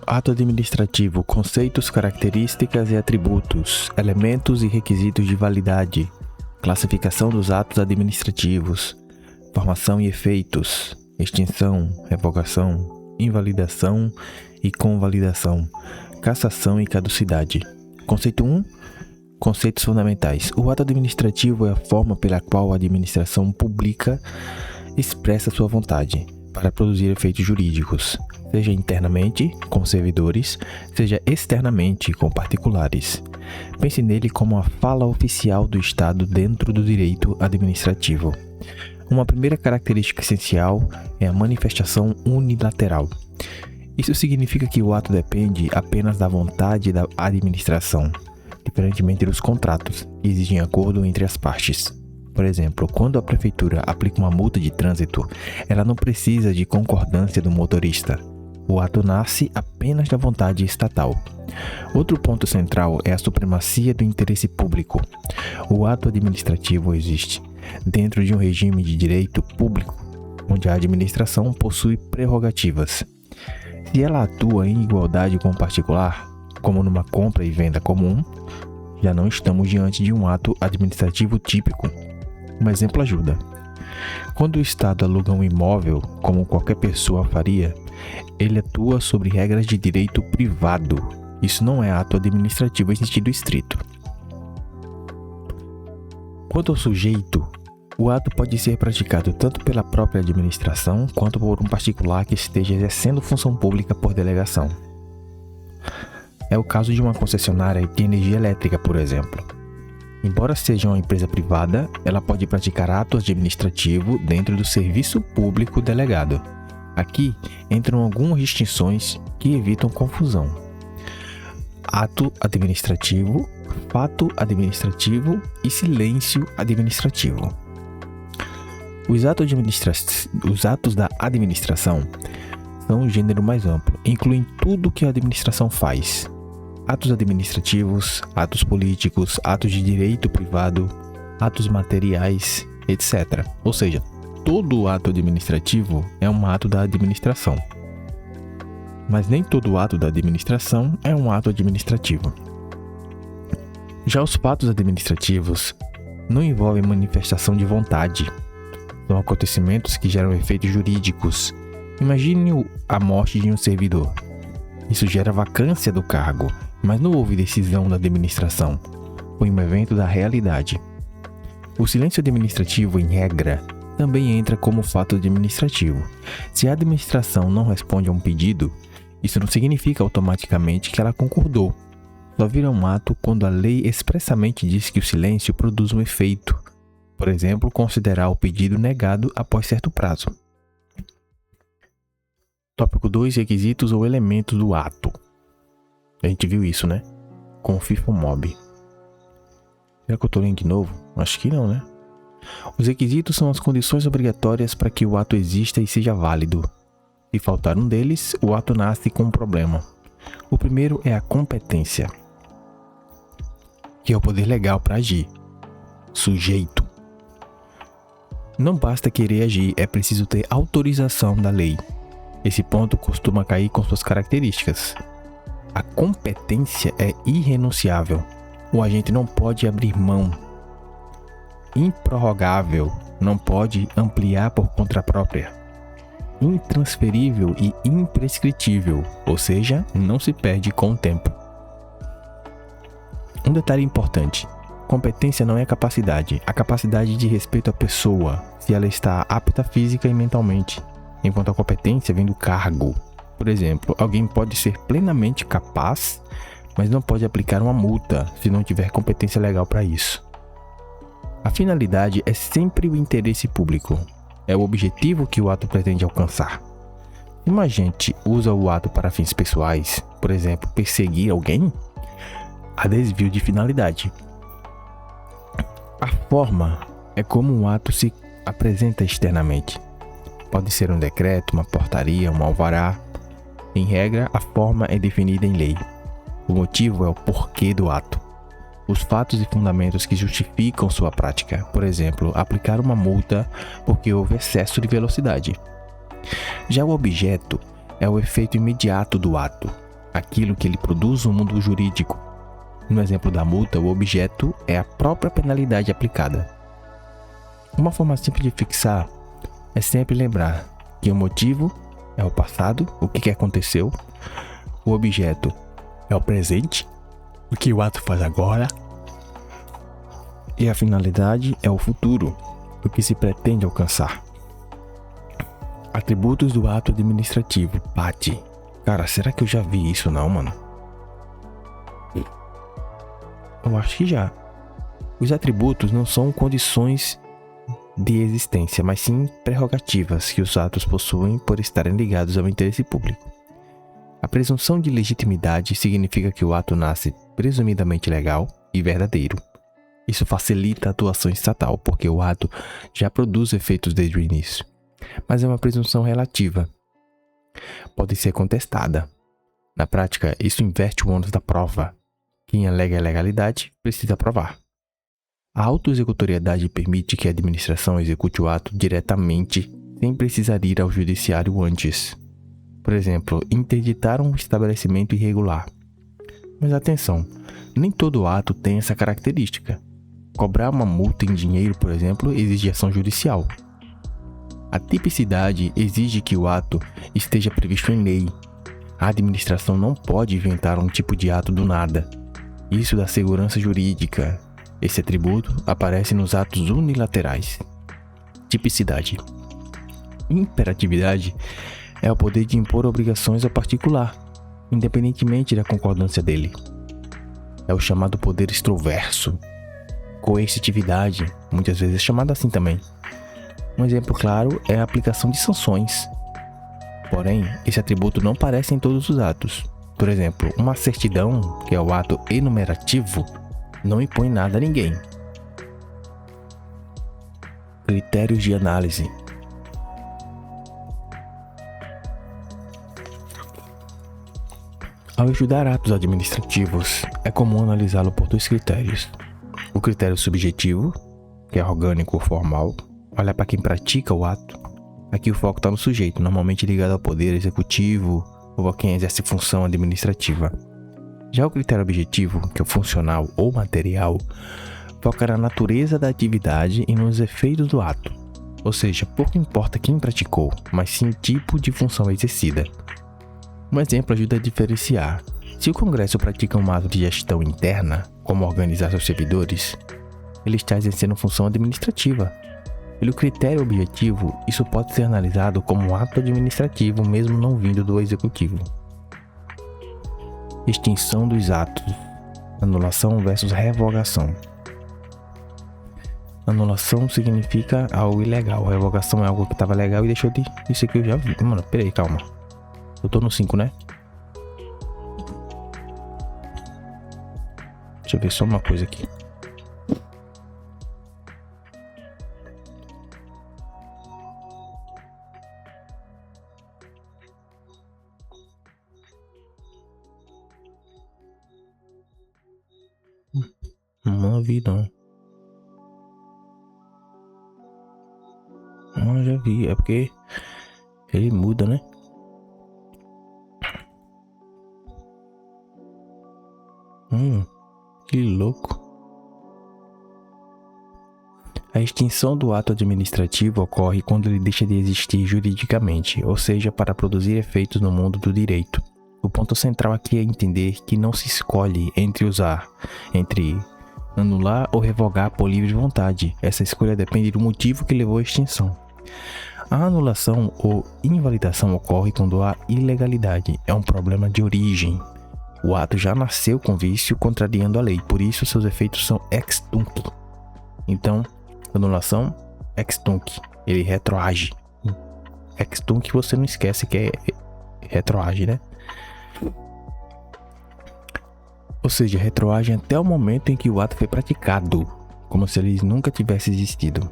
Ato administrativo, conceitos, características e atributos, elementos e requisitos de validade, classificação dos atos administrativos, formação e efeitos, extinção, revogação, invalidação e convalidação, cassação e caducidade. Conceito 1. Conceitos fundamentais. O ato administrativo é a forma pela qual a administração pública expressa sua vontade para produzir efeitos jurídicos, seja internamente, com servidores, seja externamente, com particulares. Pense nele como a fala oficial do Estado dentro do direito administrativo. Uma primeira característica essencial é a manifestação unilateral. Isso significa que o ato depende apenas da vontade da administração, diferentemente dos contratos, que exigem acordo entre as partes. Por exemplo, quando a prefeitura aplica uma multa de trânsito, ela não precisa de concordância do motorista. O ato nasce apenas da vontade estatal. Outro ponto central é a supremacia do interesse público. O ato administrativo existe dentro de um regime de direito público, onde a administração possui prerrogativas. Se ela atua em igualdade com o particular, como numa compra e venda comum, já não estamos diante de um ato administrativo típico. Um exemplo ajuda. Quando o Estado aluga um imóvel, como qualquer pessoa faria, ele atua sobre regras de direito privado. Isso não é ato administrativo em sentido estrito. Quanto ao sujeito, o ato pode ser praticado tanto pela própria administração quanto por um particular que esteja exercendo função pública por delegação. É o caso de uma concessionária de energia elétrica, por exemplo. Embora seja uma empresa privada, ela pode praticar ato administrativo dentro do serviço público delegado. Aqui entram algumas distinções que evitam confusão. Ato administrativo, fato administrativo e silêncio administrativo. Os atos da administração são um gênero mais amplo, incluem tudo que a administração faz. Atos administrativos, atos políticos, atos de direito privado, atos materiais, etc. Ou seja, todo ato administrativo é um ato da administração. Mas nem todo ato da administração é um ato administrativo. Já os fatos administrativos não envolvem manifestação de vontade. São acontecimentos que geram efeitos jurídicos. Imagine a morte de um servidor. Isso gera vacância do cargo, mas não houve decisão da administração. Foi um evento da realidade. O silêncio administrativo, em regra, também entra como fato administrativo. Se a administração não responde a um pedido, isso não significa automaticamente que ela concordou. Só vira um ato quando a lei expressamente diz que o silêncio produz um efeito. Por exemplo, considerar o pedido negado após certo prazo. Tópico 2. Requisitos ou elementos do ato. A gente viu isso, né? Com o FIFO-MOB. Será que eu tô lendo de novo? Acho que não, né? Os requisitos são as condições obrigatórias para que o ato exista e seja válido. Se faltar um deles, o ato nasce com um problema. O primeiro é a competência, que é o poder legal para agir. Sujeito. Não basta querer agir, é preciso ter autorização da lei. Esse ponto costuma cair com suas características. A competência é irrenunciável. O agente não pode abrir mão. Improrrogável, não pode ampliar por conta própria. Intransferível e imprescritível, ou seja, não se perde com o tempo. Um detalhe importante: competência não é capacidade. A capacidade diz respeito à pessoa, se ela está apta física e mentalmente, enquanto a competência vem do cargo. Por exemplo, alguém pode ser plenamente capaz, mas não pode aplicar uma multa se não tiver competência legal para isso. A finalidade é sempre o interesse público. É o objetivo que o ato pretende alcançar. Se um agente usa o ato para fins pessoais, por exemplo, perseguir alguém, há desvio de finalidade. A forma é como o ato se apresenta externamente. Pode ser um decreto, uma portaria, um alvará. Em regra, a forma é definida em lei. O motivo é o porquê do ato. Os fatos e fundamentos que justificam sua prática. Por exemplo, aplicar uma multa porque houve excesso de velocidade. Já o objeto é o efeito imediato do ato. aquilo que ele produz no mundo jurídico. No exemplo da multa, o objeto é a própria penalidade aplicada. Uma forma simples de fixar é sempre lembrar que o motivo é o passado, o que aconteceu, o objeto é o presente, o que o ato faz agora, e a finalidade é o futuro, o que se pretende alcançar. Atributos do ato administrativo, PAT. Cara, será que eu já vi isso não, mano? Eu acho que já. Os atributos não são condições de existência, mas sim prerrogativas que os atos possuem por estarem ligados ao interesse público. A presunção de legitimidade significa que o ato nasce presumidamente legal e verdadeiro. Isso facilita a atuação estatal, porque o ato já produz efeitos desde o início. Mas é uma presunção relativa. Pode ser contestada. Na prática, isso inverte o ônus da prova. Quem alega a legalidade precisa provar. A autoexecutoriedade permite que a administração execute o ato diretamente, sem precisar ir ao judiciário antes. Por exemplo, interditar um estabelecimento irregular. Mas atenção, nem todo ato tem essa característica. Cobrar uma multa em dinheiro, por exemplo, exige ação judicial. A tipicidade exige que o ato esteja previsto em lei. A administração não pode inventar um tipo de ato do nada. Isso dá segurança jurídica. Esse atributo aparece nos atos unilaterais. Tipicidade. Imperatividade é o poder de impor obrigações ao particular, independentemente da concordância dele. É o chamado poder extroverso. Coercitividade, muitas vezes é chamado assim também. Um exemplo claro é a aplicação de sanções. Porém, esse atributo não aparece em todos os atos. Por exemplo, uma certidão, que é o ato enumerativo, não impõe nada a ninguém. Critérios de análise. Ao estudar atos administrativos, é comum analisá-lo por dois critérios. O critério subjetivo, que é orgânico ou formal, olha para quem pratica o ato. Aqui o foco está no sujeito, normalmente ligado ao poder executivo ou a quem exerce função administrativa. Já o critério objetivo, que é o funcional ou material, foca na natureza da atividade e nos efeitos do ato. Ou seja, pouco importa quem praticou, mas sim o tipo de função exercida. Um exemplo ajuda a diferenciar. Se o Congresso pratica um ato de gestão interna, como organizar seus servidores, ele está exercendo função administrativa. Pelo critério objetivo, isso pode ser analisado como um ato administrativo, mesmo não vindo do executivo. Extinção dos atos. Anulação versus revogação. Anulação significa algo ilegal. Revogação é algo que estava legal e deixou de... Isso aqui eu já vi. Mano, peraí, calma. Eu tô no 5, né? Deixa eu ver só uma coisa aqui. Não vi não. Não, já vi. É porque ele muda, né? Que louco. A extinção do ato administrativo ocorre quando ele deixa de existir juridicamente, ou seja, para produzir efeitos no mundo do direito. O ponto central aqui é entender que não se escolhe entre anular ou revogar por livre vontade. Essa escolha depende do motivo que levou à extinção. A anulação ou invalidação ocorre quando há ilegalidade. É um problema de origem. O ato já nasceu com vício, contrariando a lei, por isso seus efeitos são ex tunc. Então, anulação, ex tunc, ele retroage. Ex tunc você não esquece que é retroage, né? Ou seja, retroage até o momento em que o ato foi praticado, como se ele nunca tivesse existido.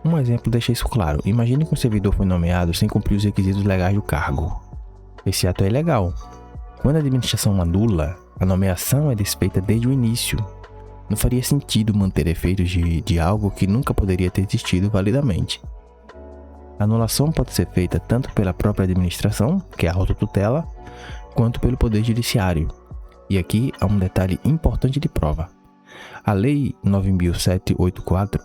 Um exemplo deixa isso claro. Imagine que um servidor foi nomeado sem cumprir os requisitos legais do cargo. Esse ato é ilegal. Quando a administração anula, a nomeação é desfeita desde o início. Não faria sentido manter efeitos de algo que nunca poderia ter existido validamente. A anulação pode ser feita tanto pela própria administração, que é a autotutela, quanto pelo Poder Judiciário. E aqui há um detalhe importante de prova. A Lei 9.784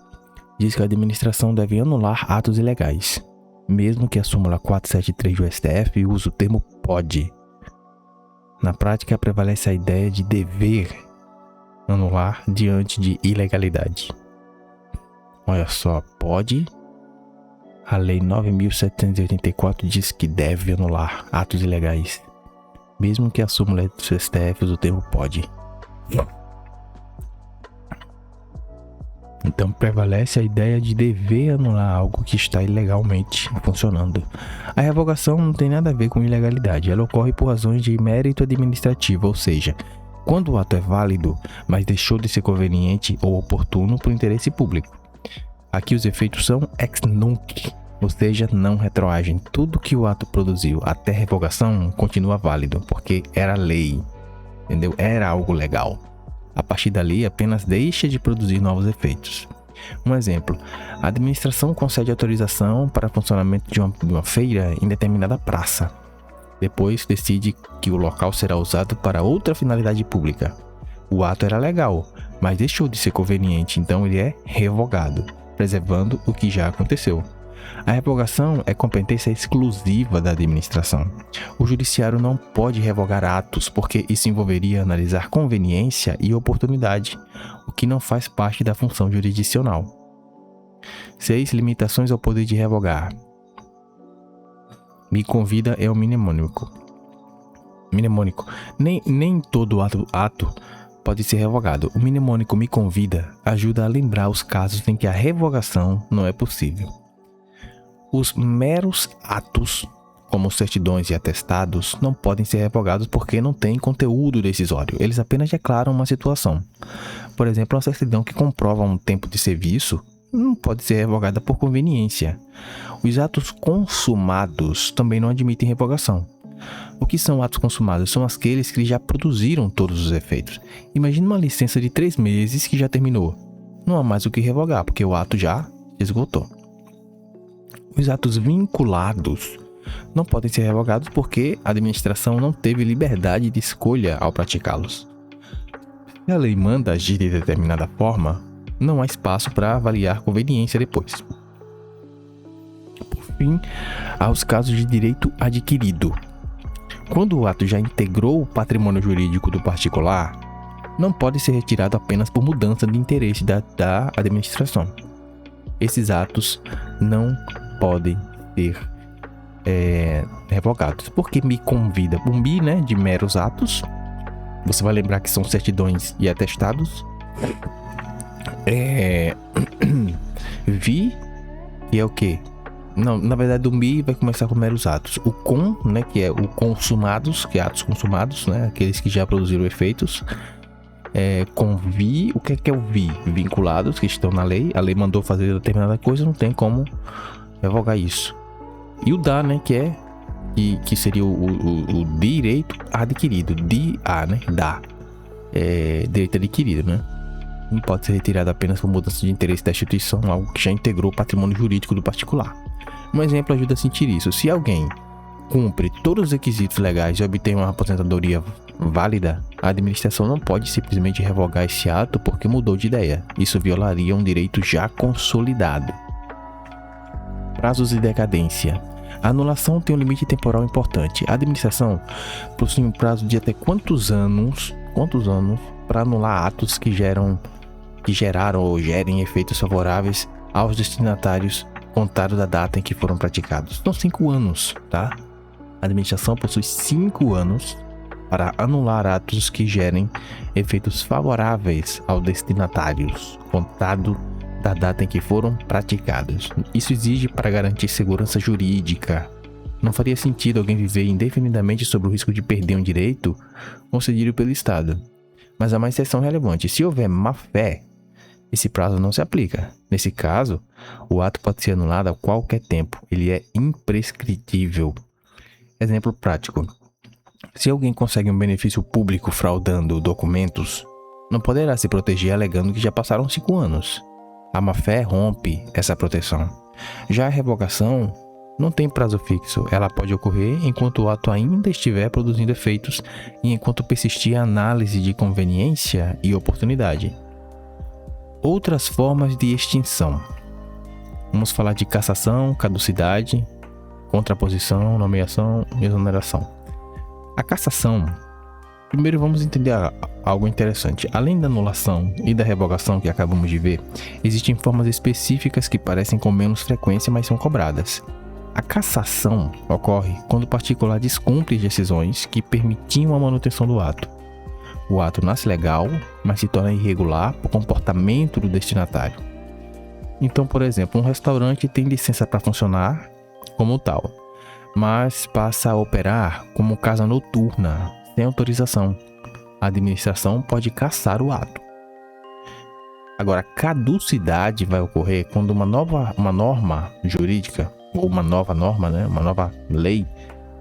diz que a administração deve anular atos ilegais, mesmo que a súmula 473 do STF use o termo pode. Na prática, prevalece a ideia de dever anular diante de ilegalidade. Olha só, pode. A Lei 9.784 diz que deve anular atos ilegais, mesmo que a súmula do STF use o termo pode. Então prevalece a ideia de dever anular algo que está ilegalmente funcionando. A revogação não tem nada a ver com ilegalidade, ela ocorre por razões de mérito administrativo, ou seja, quando o ato é válido, mas deixou de ser conveniente ou oportuno por interesse público. Aqui os efeitos são ex nunc, ou seja, não retroagem. Tudo que o ato produziu até a revogação continua válido, porque era lei, entendeu? Era algo legal. A partir dali, apenas deixa de produzir novos efeitos. Um exemplo, a administração concede autorização para funcionamento de uma feira em determinada praça. Depois decide que o local será usado para outra finalidade pública. O ato era legal, mas deixou de ser conveniente, então ele é revogado, preservando o que já aconteceu. A revogação é competência exclusiva da administração. O judiciário não pode revogar atos, porque isso envolveria analisar conveniência e oportunidade, o que não faz parte da função jurisdicional. 6. Limitações ao poder de revogar. Me convida é o mnemônico. Nem todo ato pode ser revogado. O mnemônico me convida ajuda a lembrar os casos em que a revogação não é possível. Os meros atos, como certidões e atestados, não podem ser revogados porque não têm conteúdo decisório. Eles apenas declaram uma situação. Por exemplo, uma certidão que comprova um tempo de serviço não pode ser revogada por conveniência. Os atos consumados também não admitem revogação. O que são atos consumados? São aqueles que já produziram todos os efeitos. Imagine uma licença de 3 meses que já terminou. Não há mais o que revogar, porque o ato já esgotou. Os atos vinculados não podem ser revogados porque a administração não teve liberdade de escolha ao praticá-los. Se a lei manda agir de determinada forma, não há espaço para avaliar conveniência depois. Por fim, há os casos de direito adquirido. Quando o ato já integrou o patrimônio jurídico do particular, não pode ser retirado apenas por mudança de interesse da administração. Esses atos não podem ser revogados, porque me convida o mi, né, de meros atos. Você vai lembrar que são certidões e atestados. Vi, que é o quê? Não, na verdade o mi vai começar com meros atos. O com, né, que é o consumados, que é atos consumados, né, aqueles que já produziram efeitos. Convi, o que é o vi? Vinculados, que estão na lei. A lei mandou fazer determinada coisa, não tem como revogar isso. E o da, né, que seria o direito adquirido. Né, da. Direito adquirido, né? Não pode ser retirado apenas por mudança de interesse da instituição, algo que já integrou o patrimônio jurídico do particular. Um exemplo ajuda a sentir isso. Se alguém cumpre todos os requisitos legais e obtém uma aposentadoria válida, a administração não pode simplesmente revogar esse ato porque mudou de ideia. Isso violaria um direito já consolidado. Prazos de decadência. A anulação tem um limite temporal importante. A administração possui um prazo de até quantos anos para anular atos que geraram ou gerem efeitos favoráveis aos destinatários contado da data em que foram praticados. São 5 anos, tá? A administração possui 5 anos para anular atos que gerem efeitos favoráveis aos destinatários, contado da data em que foram praticados. Isso exige para garantir segurança jurídica. Não faria sentido alguém viver indefinidamente sob o risco de perder um direito concedido pelo Estado. Mas há uma exceção relevante. Se houver má-fé, esse prazo não se aplica. Nesse caso, o ato pode ser anulado a qualquer tempo. Ele é imprescritível. Exemplo prático. Se alguém consegue um benefício público fraudando documentos, não poderá se proteger alegando que já passaram 5 anos. A má-fé rompe essa proteção. Já a revogação não tem prazo fixo, ela pode ocorrer enquanto o ato ainda estiver produzindo efeitos e enquanto persistir a análise de conveniência e oportunidade. Outras formas de extinção. Vamos falar de cassação, caducidade, contraposição, nomeação e exoneração. A cassação, primeiro vamos entender algo interessante. Além da anulação e da revogação que acabamos de ver, existem formas específicas que parecem com menos frequência, mas são cobradas. A cassação ocorre quando o particular descumpre decisões que permitiam a manutenção do ato. O ato nasce legal, mas se torna irregular por comportamento do destinatário. Então, por exemplo, um restaurante tem licença para funcionar como tal, mas passa a operar como casa noturna, sem autorização. A administração pode cassar o ato. Agora, caducidade vai ocorrer quando uma norma jurídica, ou uma nova norma, uma nova lei,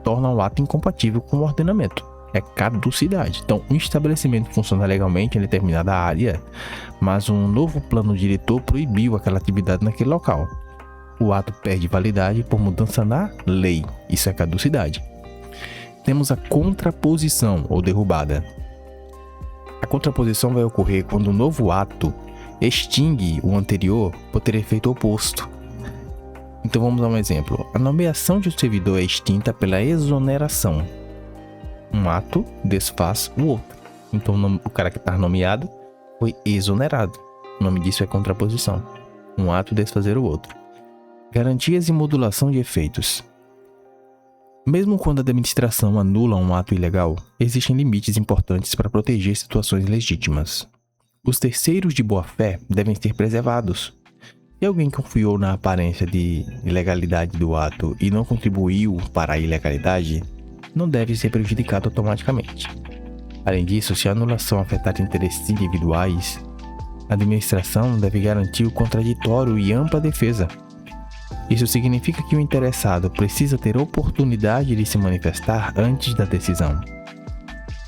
torna o ato incompatível com o ordenamento. É caducidade. Então, um estabelecimento funciona legalmente em determinada área, mas um novo plano diretor proibiu aquela atividade naquele local. O ato perde validade por mudança na lei. Isso é caducidade. Temos a contraposição ou derrubada. A contraposição vai ocorrer quando o novo ato extingue o anterior por ter efeito oposto. Então vamos dar um exemplo. A nomeação de um servidor é extinta pela exoneração. Um ato desfaz o outro. Então o cara que está nomeado foi exonerado. O nome disso é contraposição. Um ato desfazer o outro. Garantias e modulação de efeitos. Mesmo quando a administração anula um ato ilegal, existem limites importantes para proteger situações legítimas. Os terceiros de boa-fé devem ser preservados. Se alguém confiou na aparência de ilegalidade do ato e não contribuiu para a ilegalidade, não deve ser prejudicado automaticamente. Além disso, se a anulação afetar interesses individuais, a administração deve garantir o contraditório e ampla defesa. Isso significa que o interessado precisa ter oportunidade de se manifestar antes da decisão.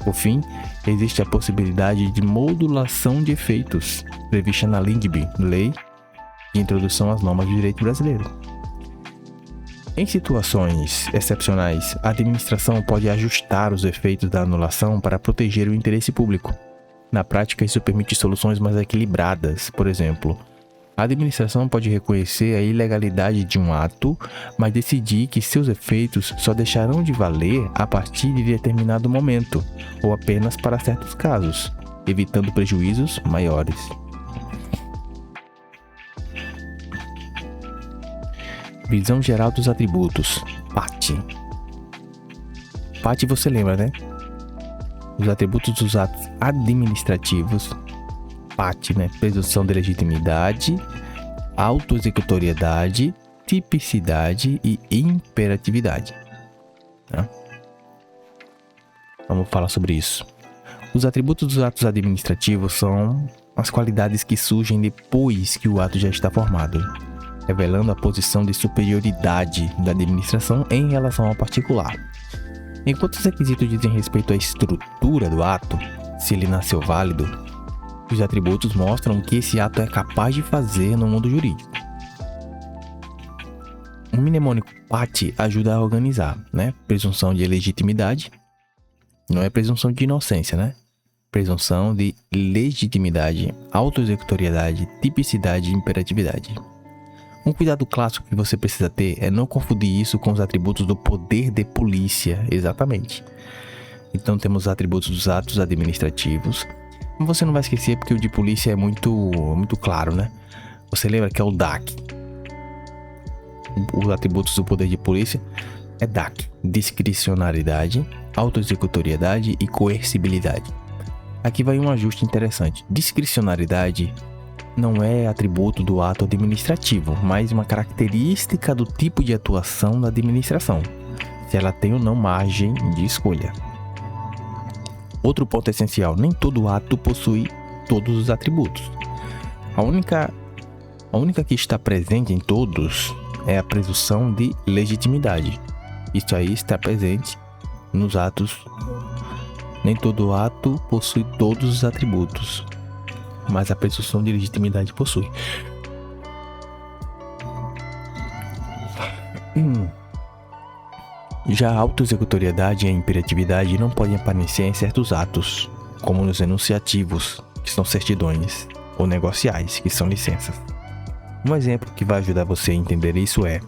Por fim, existe a possibilidade de modulação de efeitos, prevista na LINDB, Lei de Introdução às Normas do Direito Brasileiro. Em situações excepcionais, a administração pode ajustar os efeitos da anulação para proteger o interesse público. Na prática, isso permite soluções mais equilibradas. Por exemplo, a administração pode reconhecer a ilegalidade de um ato, mas decidir que seus efeitos só deixarão de valer a partir de determinado momento, ou apenas para certos casos, evitando prejuízos maiores. Visão geral dos atributos. PAT. PAT você lembra, né? Os atributos dos atos administrativos. PAT, presunção de legitimidade, autoexecutoriedade, tipicidade e imperatividade. Vamos falar sobre isso. Os atributos dos atos administrativos são as qualidades que surgem depois que o ato já está formado, revelando a posição de superioridade da administração em relação ao particular. Enquanto os requisitos dizem respeito à estrutura do ato, se ele nasceu válido, os atributos mostram o que esse ato é capaz de fazer no mundo jurídico. O mnemônico PAT ajuda a organizar, Presunção de legitimidade, não é presunção de inocência, Presunção de legitimidade, autoexecutoriedade, tipicidade e imperatividade. Um cuidado clássico que você precisa ter é não confundir isso com os atributos do poder de polícia, exatamente. Então temos os atributos dos atos administrativos. Você não vai esquecer porque o de polícia é muito claro, Você lembra que é o DAC. Os atributos do poder de polícia é DAC. Discricionariedade, autoexecutoriedade e coercibilidade. Aqui vai um ajuste interessante. Discricionariedade não é atributo do ato administrativo, mas uma característica do tipo de atuação da administração, se ela tem ou não margem de escolha. Outro ponto essencial, nem todo ato possui todos os atributos. A única que está presente em todos é a presunção de legitimidade. Isso aí está presente nos atos. Nem todo ato possui todos os atributos, mas a presunção de legitimidade possui. Já a autoexecutoriedade e a imperatividade não podem aparecer em certos atos, como nos enunciativos, que são certidões, ou negociais, que são licenças. Um exemplo que vai ajudar você a entender isso é: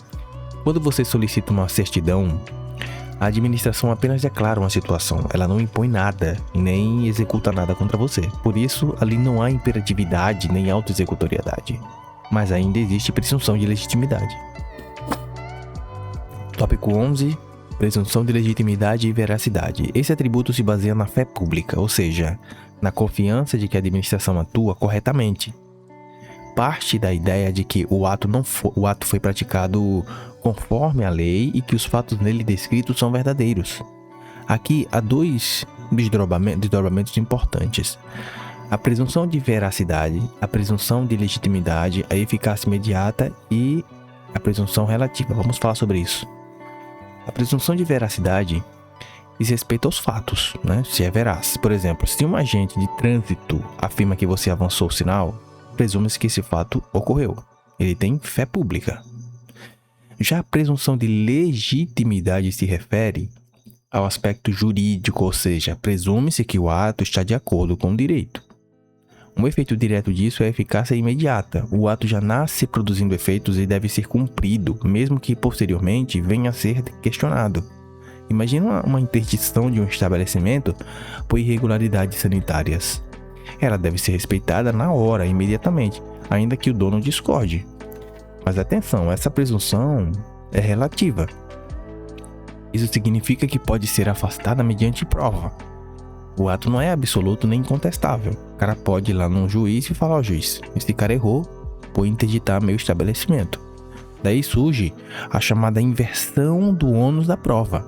quando você solicita uma certidão, a administração apenas declara uma situação, ela não impõe nada, nem executa nada contra você. Por isso, ali não há imperatividade nem autoexecutoriedade, mas ainda existe presunção de legitimidade. Tópico 11. Presunção de legitimidade e veracidade. Esse atributo se baseia na fé pública, ou seja, na confiança de que a administração atua corretamente. Parte da ideia de que o ato foi praticado conforme a lei e que os fatos nele descritos são verdadeiros. Aqui há dois desdobramentos importantes: a presunção de veracidade, a presunção de legitimidade, a eficácia imediata e a presunção relativa. Vamos falar sobre isso. A presunção de veracidade diz respeito aos fatos, né? Se é veraz. Por exemplo, se um agente de trânsito afirma que você avançou o sinal, presume-se que esse fato ocorreu. Ele tem fé pública. Já a presunção de legitimidade se refere ao aspecto jurídico, ou seja, presume-se que o ato está de acordo com o direito. Um efeito direto disso é a eficácia imediata. O ato já nasce produzindo efeitos e deve ser cumprido, mesmo que posteriormente venha a ser questionado. Imagina uma interdição de um estabelecimento por irregularidades sanitárias. Ela deve ser respeitada na hora, imediatamente, ainda que o dono discorde. Mas atenção, essa presunção é relativa. Isso significa que pode ser afastada mediante prova. O ato não é absoluto nem incontestável. O cara pode ir lá num juiz e falar: ó, juiz, esse cara errou, vou interditar meu estabelecimento. Daí surge a chamada inversão do ônus da prova.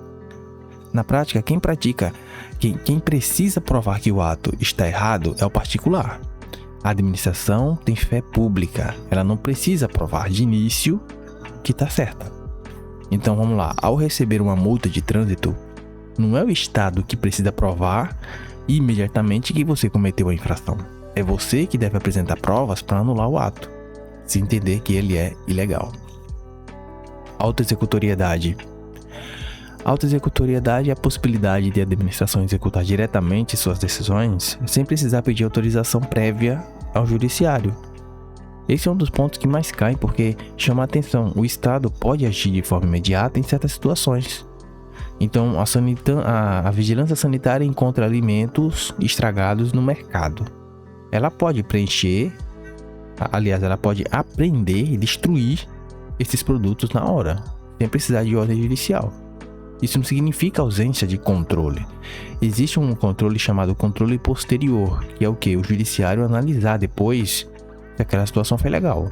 Na prática, quem precisa provar que o ato está errado é o particular. A administração tem fé pública, ela não precisa provar de início que está certa. Então vamos lá, ao receber uma multa de trânsito, não é o Estado que precisa provar imediatamente que você cometeu a infração. É você que deve apresentar provas para anular o ato, se entender que ele é ilegal. Autoexecutoriedade. Autoexecutoriedade é a possibilidade de a administração executar diretamente suas decisões sem precisar pedir autorização prévia ao judiciário. Esse é um dos pontos que mais caem porque chama a atenção. O Estado pode agir de forma imediata em certas situações. Então, a vigilância sanitária encontra alimentos estragados no mercado. Ela pode ela pode apreender e destruir esses produtos na hora, sem precisar de ordem judicial. Isso não significa ausência de controle. Existe um controle chamado controle posterior, que é o que? O judiciário analisar depois se aquela situação foi legal.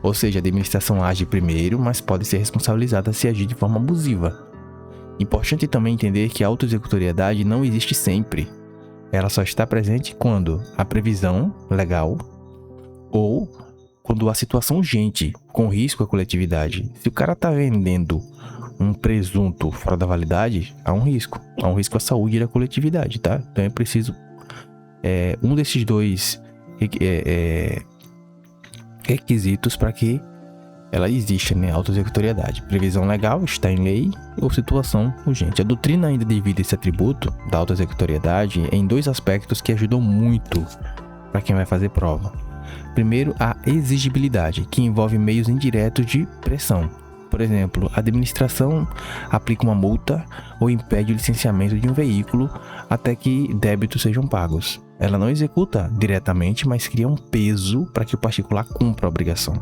Ou seja, a administração age primeiro, mas pode ser responsabilizada se agir de forma abusiva. Importante também entender que a autoexecutoriedade não existe sempre. Ela só está presente quando há previsão legal ou quando há situação urgente, com risco à coletividade. Se o cara está vendendo um presunto fora da validade, há um risco à saúde da coletividade, tá? Então é preciso um desses dois requisitos para que ela exista, né? Autoexecutoriedade. Previsão legal, está em lei, ou situação urgente. A doutrina ainda divide esse atributo da autoexecutoriedade em dois aspectos que ajudam muito para quem vai fazer prova. Primeiro, a exigibilidade, que envolve meios indiretos de pressão. Por exemplo, a administração aplica uma multa ou impede o licenciamento de um veículo até que débitos sejam pagos. Ela não executa diretamente, mas cria um peso para que o particular cumpra a obrigação.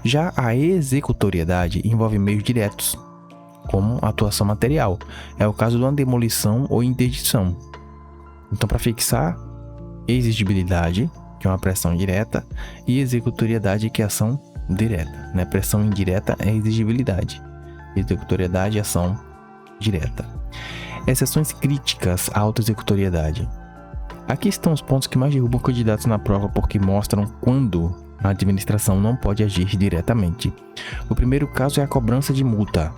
Já a executoriedade envolve meios diretos, como atuação material. É o caso de uma demolição ou interdição. Então, para fixar, exigibilidade, que é uma pressão direta, e executoriedade, que é ação direta. Né? Pressão indireta é exigibilidade. Executoriedade é ação direta. Exceções críticas à autoexecutoriedade. Aqui estão os pontos que mais derrubam candidatos na prova porque mostram quando a administração não pode agir diretamente. O primeiro caso é a cobrança de multa,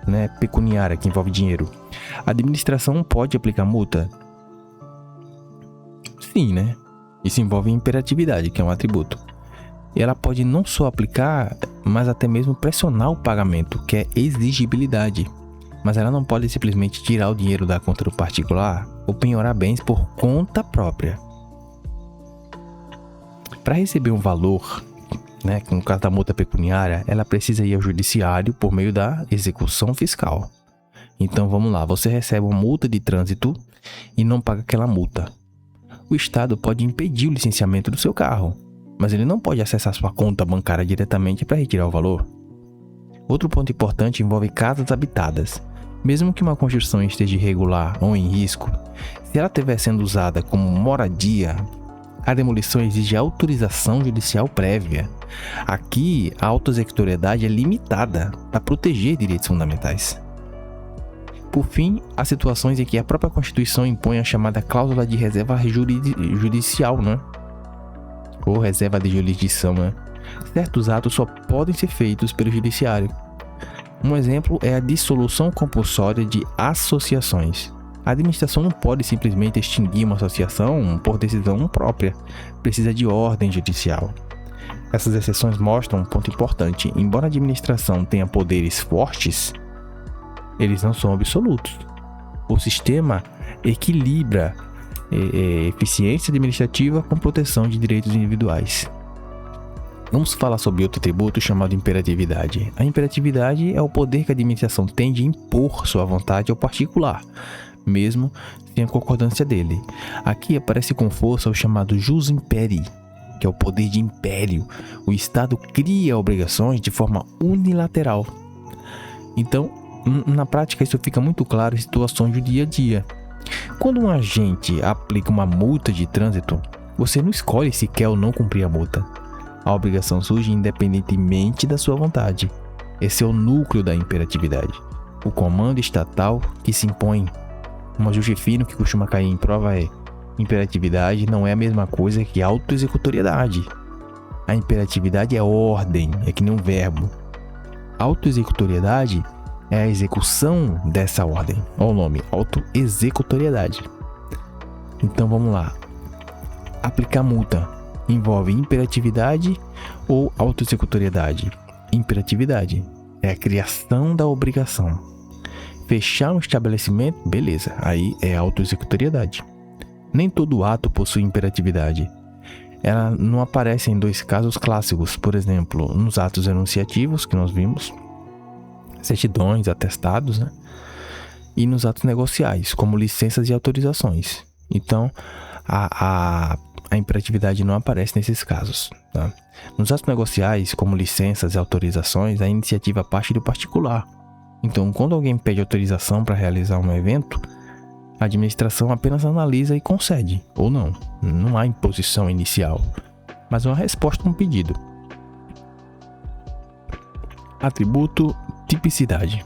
né, pecuniária, que envolve dinheiro. A administração pode aplicar multa? Sim, né? Isso envolve imperatividade, que é um atributo. E ela pode não só aplicar, mas até mesmo pressionar o pagamento, que é exigibilidade. Mas ela não pode simplesmente tirar o dinheiro da conta do particular ou penhorar bens por conta própria. Para receber um valor, no caso da multa pecuniária, ela precisa ir ao judiciário por meio da execução fiscal. Então vamos lá, você recebe uma multa de trânsito e não paga aquela multa. O Estado pode impedir o licenciamento do seu carro, mas ele não pode acessar sua conta bancária diretamente para retirar o valor. Outro ponto importante envolve casas habitadas. Mesmo que uma construção esteja irregular ou em risco, se ela estiver sendo usada como moradia, a demolição exige autorização judicial prévia. Aqui, a autoexecutoriedade é limitada para proteger direitos fundamentais. Por fim, há situações em que a própria Constituição impõe a chamada cláusula de reserva judicial, ou reserva de jurisdição. Certos atos só podem ser feitos pelo judiciário. Um exemplo é a dissolução compulsória de associações. A administração não pode simplesmente extinguir uma associação por decisão própria, precisa de ordem judicial. Essas exceções mostram um ponto importante: embora a administração tenha poderes fortes, eles não são absolutos. O sistema equilibra eficiência administrativa com proteção de direitos individuais. Vamos falar sobre outro atributo chamado imperatividade. A imperatividade é o poder que a administração tem de impor sua vontade ao particular, mesmo sem a concordância dele. Aqui aparece com força o chamado jus imperi, que é o poder de império. O Estado cria obrigações de forma unilateral. Então, na prática, isso fica muito claro em situações do dia a dia. Quando um agente aplica uma multa de trânsito, você não escolhe se quer ou não cumprir a multa. A obrigação surge independentemente da sua vontade. Esse é o núcleo da imperatividade. O comando estatal que se impõe. Um ajuste fino que costuma cair em prova é: imperatividade não é a mesma coisa que autoexecutoriedade. A imperatividade é ordem, é que nem um verbo. Autoexecutoriedade é a execução dessa ordem. Olha o nome, autoexecutoriedade. Então vamos lá. Aplicar multa envolve imperatividade ou autoexecutoriedade? Imperatividade é a criação da obrigação. Fechar um estabelecimento, beleza, aí é autoexecutoriedade. Nem todo ato possui imperatividade. Ela não aparece em dois casos clássicos, por exemplo, nos atos enunciativos que nós vimos, certidões, atestados, e nos atos negociais, como licenças e autorizações. Então, a imperatividade não aparece nesses casos. Tá? Nos atos negociais, como licenças e autorizações, a iniciativa parte do particular. Então, quando alguém pede autorização para realizar um evento, a administração apenas analisa e concede, ou não. Não há imposição inicial, mas uma resposta a um pedido. Atributo tipicidade.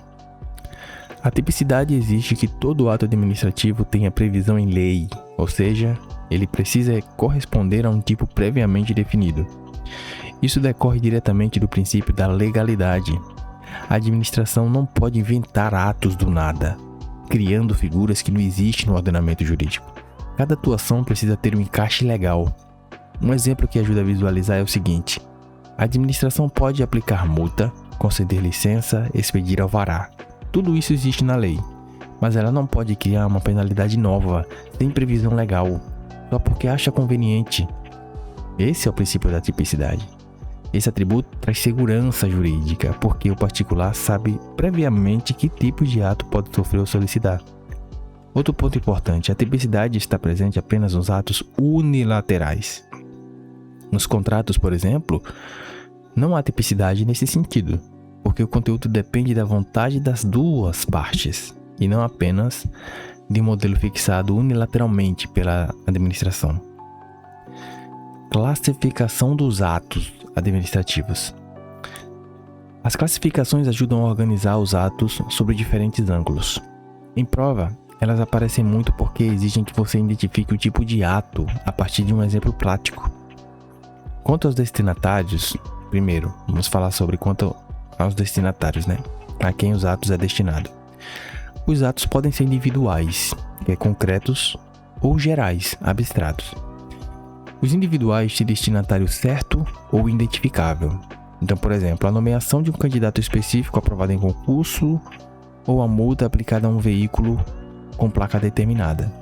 A tipicidade exige que todo ato administrativo tenha previsão em lei, ou seja, ele precisa corresponder a um tipo previamente definido. Isso decorre diretamente do princípio da legalidade. A administração não pode inventar atos do nada, criando figuras que não existem no ordenamento jurídico. Cada atuação precisa ter um encaixe legal. Um exemplo que ajuda a visualizar é o seguinte: a administração pode aplicar multa, conceder licença, expedir alvará. Tudo isso existe na lei, mas ela não pode criar uma penalidade nova, sem previsão legal, só porque acha conveniente. Esse é o princípio da tipicidade. Esse atributo traz segurança jurídica, porque o particular sabe previamente que tipo de ato pode sofrer ou solicitar. Outro ponto importante: a tipicidade está presente apenas nos atos unilaterais. Nos contratos, por exemplo, não há tipicidade nesse sentido, porque o conteúdo depende da vontade das duas partes, e não apenas de um modelo fixado unilateralmente pela administração. Classificação dos atos administrativos. As classificações ajudam a organizar os atos sobre diferentes ângulos. Em prova, elas aparecem muito porque exigem que você identifique o tipo de ato a partir de um exemplo prático. Quanto aos destinatários, primeiro, vamos falar sobre quanto aos destinatários, a quem os atos é destinado. Os atos podem ser individuais, concretos, ou gerais, abstratos. Os individuais têm destinatário certo ou identificável. Então, por exemplo, a nomeação de um candidato específico aprovado em concurso ou a multa aplicada a um veículo com placa determinada.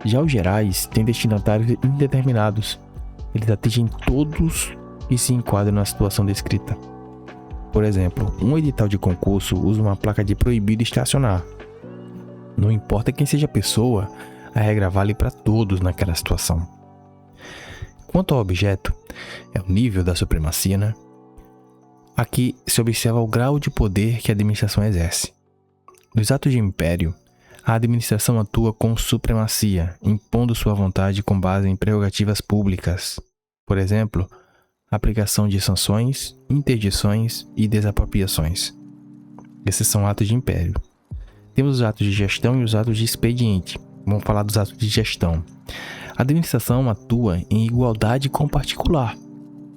Já os gerais têm destinatários indeterminados. Eles atingem todos que se enquadram na situação descrita. Por exemplo, um edital de concurso usa uma placa de proibido estacionar. Não importa quem seja a pessoa, a regra vale para todos naquela situação. Quanto ao objeto, é o nível da supremacia, né? Aqui se observa o grau de poder que a administração exerce. Nos atos de império, a administração atua com supremacia, impondo sua vontade com base em prerrogativas públicas. Por exemplo, aplicação de sanções, interdições e desapropriações. Esses são atos de império. Temos os atos de gestão e os atos de expediente. Vamos falar dos atos de gestão. A administração atua em igualdade com o particular,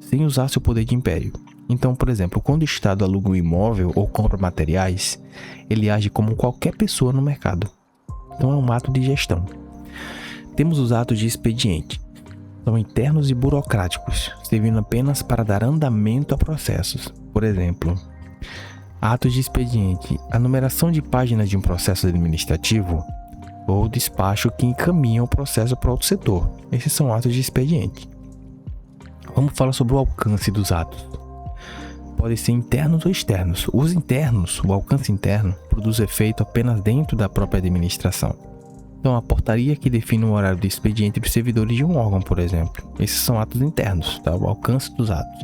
sem usar seu poder de império. Então, por exemplo, quando o Estado aluga um imóvel ou compra materiais, ele age como qualquer pessoa no mercado. Então é um ato de gestão. Temos os atos de expediente. São internos e burocráticos, servindo apenas para dar andamento a processos. Por exemplo, atos de expediente, a numeração de páginas de um processo administrativo ou despacho que encaminha o processo para outro setor. Esses são atos de expediente. Vamos falar sobre o alcance dos atos. Podem ser internos ou externos. Os internos, o alcance interno, produz efeito apenas dentro da própria administração. Então, a portaria que define o horário de expediente para os servidores de um órgão, por exemplo. Esses são atos internos, tá? O alcance dos atos.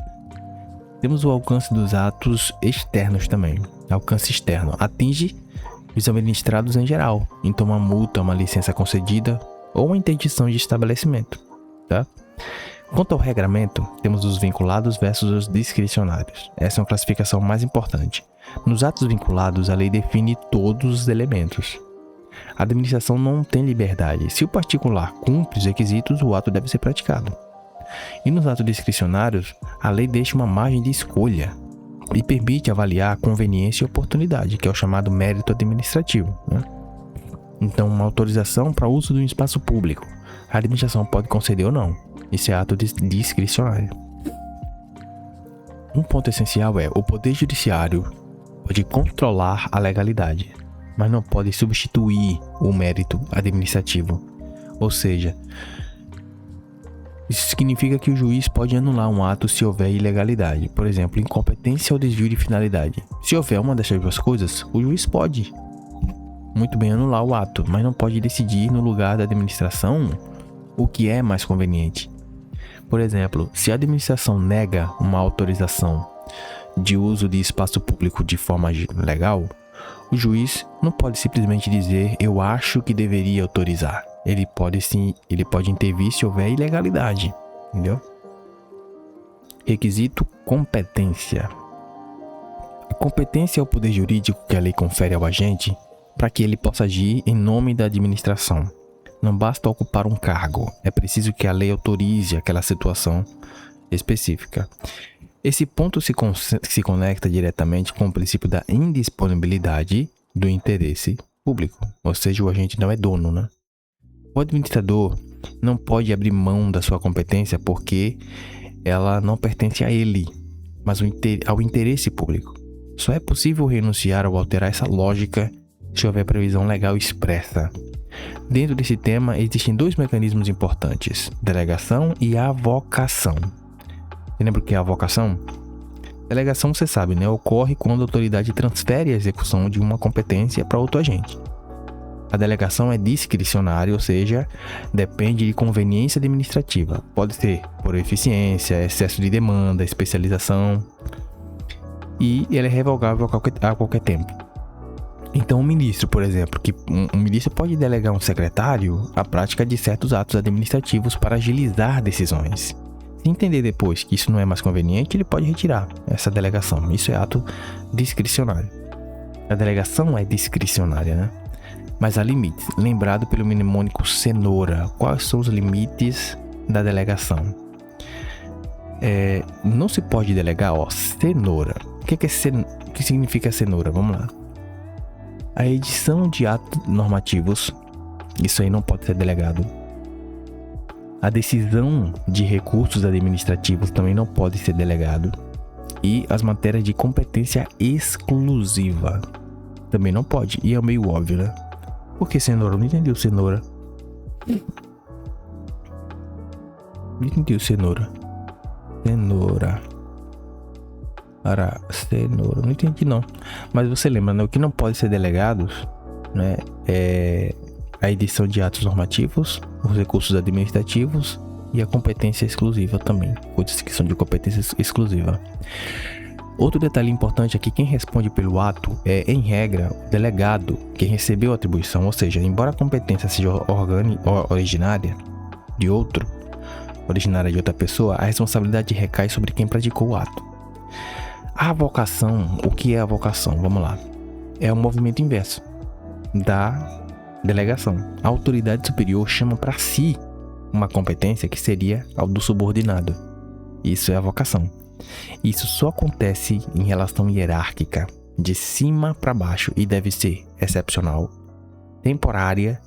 Temos o alcance dos atos externos também. Alcance externo atinge os administrados em geral. Então, uma multa, uma licença concedida ou uma interdição de estabelecimento, tá? Quanto ao regramento, temos os vinculados versus os discricionários. Essa é uma classificação mais importante. Nos atos vinculados, a lei define todos os elementos. A administração não tem liberdade. Se o particular cumpre os requisitos, o ato deve ser praticado. E nos atos discricionários, a lei deixa uma margem de escolha e permite avaliar a conveniência e oportunidade, que é o chamado mérito administrativo, né? Então, uma autorização para uso de um espaço público, a administração pode conceder ou não. Esse é ato discricionário. Um ponto essencial é: o poder judiciário pode controlar a legalidade, mas não pode substituir o mérito administrativo. Ou seja, isso significa que o juiz pode anular um ato se houver ilegalidade, por exemplo, incompetência ou desvio de finalidade. Se houver uma dessas duas coisas, o juiz pode muito bem anular o ato, mas não pode decidir no lugar da administração o que é mais conveniente. Por exemplo, se a administração nega uma autorização de uso de espaço público de forma legal, o juiz não pode simplesmente dizer eu acho que deveria autorizar. Ele pode intervir se houver ilegalidade, entendeu? Requisito: competência. A competência é o poder jurídico que a lei confere ao agente para que ele possa agir em nome da administração. Não basta ocupar um cargo, é preciso que a lei autorize aquela situação específica. Esse ponto se conecta diretamente com o princípio da indisponibilidade do interesse público, ou seja, o agente não é dono, né? O administrador não pode abrir mão da sua competência porque ela não pertence a ele, mas ao interesse público. Só é possível renunciar ou alterar essa lógica se houver previsão legal expressa. Dentro desse tema, existem dois mecanismos importantes: delegação e avocação. Você lembra o que é avocação? Delegação, você sabe, né? Ocorre quando a autoridade transfere a execução de uma competência para outro agente. A delegação é discricionária, ou seja, depende de conveniência administrativa. Pode ser por eficiência, excesso de demanda, especialização. E ele é revogável a qualquer tempo. Então, um ministro, por exemplo, um ministro pode delegar a um secretário a prática de certos atos administrativos para agilizar decisões. Se entender depois que isso não é mais conveniente, ele pode retirar essa delegação. Isso é ato discricionário. A delegação é discricionária, né? Mas há limites, lembrado pelo mnemônico cenoura. Quais são os limites da delegação? Não se pode delegar, cenoura. O que significa cenoura? Vamos lá. A edição de atos normativos, isso aí não pode ser delegado. A decisão de recursos administrativos também não pode ser delegado. E as matérias de competência exclusiva também não pode. E é meio óbvio, né? Por que cenoura? Não entendi o cenoura. Não entendi o cenoura. Cenoura. Cenoura. Não entendi não. Mas você lembra, né? O que não pode ser delegados, né? É a edição de atos normativos, os recursos administrativos e a competência exclusiva também. Coisas que são de competência exclusiva. Outro detalhe importante é que quem responde pelo ato é, em regra, o delegado, quem recebeu a atribuição. Ou seja, embora a competência seja originária de outra pessoa, a responsabilidade recai sobre quem praticou o ato. A avocação, o que é a avocação? Vamos lá. É o movimento inverso da delegação. A autoridade superior chama para si uma competência que seria a do subordinado. Isso é a avocação. Isso só acontece em relação hierárquica, de cima para baixo, e deve ser excepcional, temporária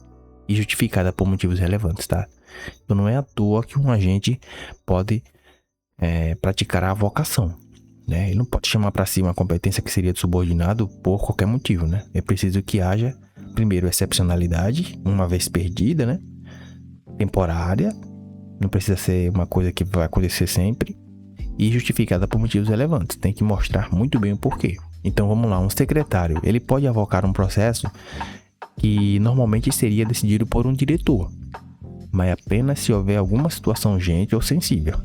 e justificada por motivos relevantes, tá? Então não é à toa que um agente pode praticar a avocação, né? Ele não pode chamar para si uma competência que seria de subordinado por qualquer motivo, né? É preciso que haja, primeiro, excepcionalidade, uma vez perdida, né? Temporária, não precisa ser uma coisa que vai acontecer sempre, e justificada por motivos relevantes. Tem que mostrar muito bem o porquê. Então vamos lá, um secretário, ele pode avocar um processo que normalmente seria decidido por um diretor, mas apenas se houver alguma situação urgente ou sensível.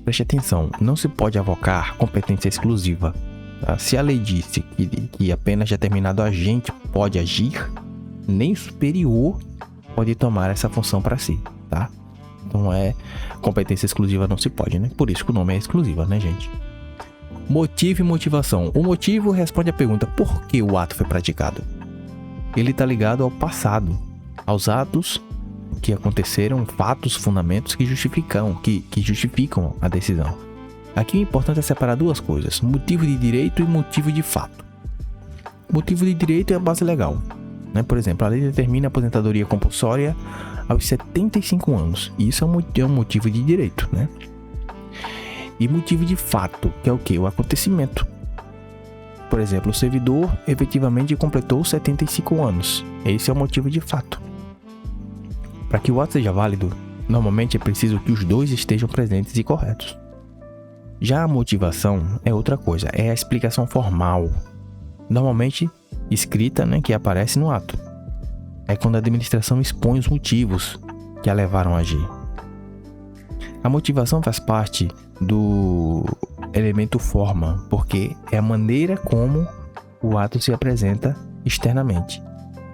Preste atenção, não se pode avocar competência exclusiva. Tá? Se a lei disse que apenas determinado agente pode agir, nem o superior pode tomar essa função para si, tá? Então competência exclusiva não se pode, né? Por isso que o nome é exclusiva, né, gente? Motivo e motivação. O motivo responde à pergunta: por que o ato foi praticado? Ele está ligado ao passado, aos atos que aconteceram, fatos, fundamentos que justificam a decisão. Aqui o importante é separar duas coisas: motivo de direito e motivo de fato. Motivo de direito é a base legal, né? Por exemplo, a lei determina a aposentadoria compulsória aos 75 anos. Isso é um motivo de direito, né? E motivo de fato, que é o quê? O acontecimento. Por exemplo, o servidor efetivamente completou 75 anos. Esse é o motivo de fato. Para que o ato seja válido, normalmente é preciso que os dois estejam presentes e corretos. Já a motivação é outra coisa, é a explicação formal, normalmente escrita, né, que aparece no ato. É quando a administração expõe os motivos que a levaram a agir. A motivação faz parte do elemento forma, porque é a maneira como o ato se apresenta externamente.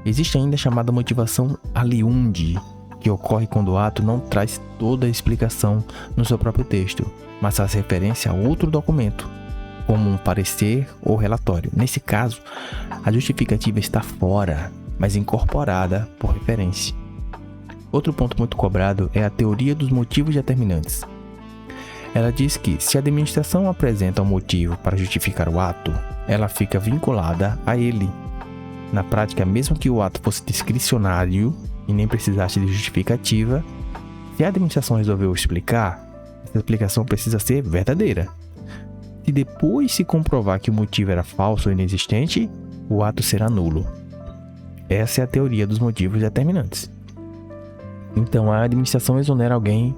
Existe ainda a chamada motivação aliundi, que ocorre quando o ato não traz toda a explicação no seu próprio texto, mas faz referência a outro documento, como um parecer ou relatório. Nesse caso, a justificativa está fora, mas incorporada por referência. Outro ponto muito cobrado é a teoria dos motivos determinantes. Ela diz que, se a administração apresenta um motivo para justificar o ato, ela fica vinculada a ele. Na prática, mesmo que o ato fosse discricionário e nem precisasse de justificativa, se a administração resolveu explicar, essa explicação precisa ser verdadeira. Se depois se comprovar que o motivo era falso ou inexistente, o ato será nulo. Essa é a teoria dos motivos determinantes. Então, a administração exonera alguém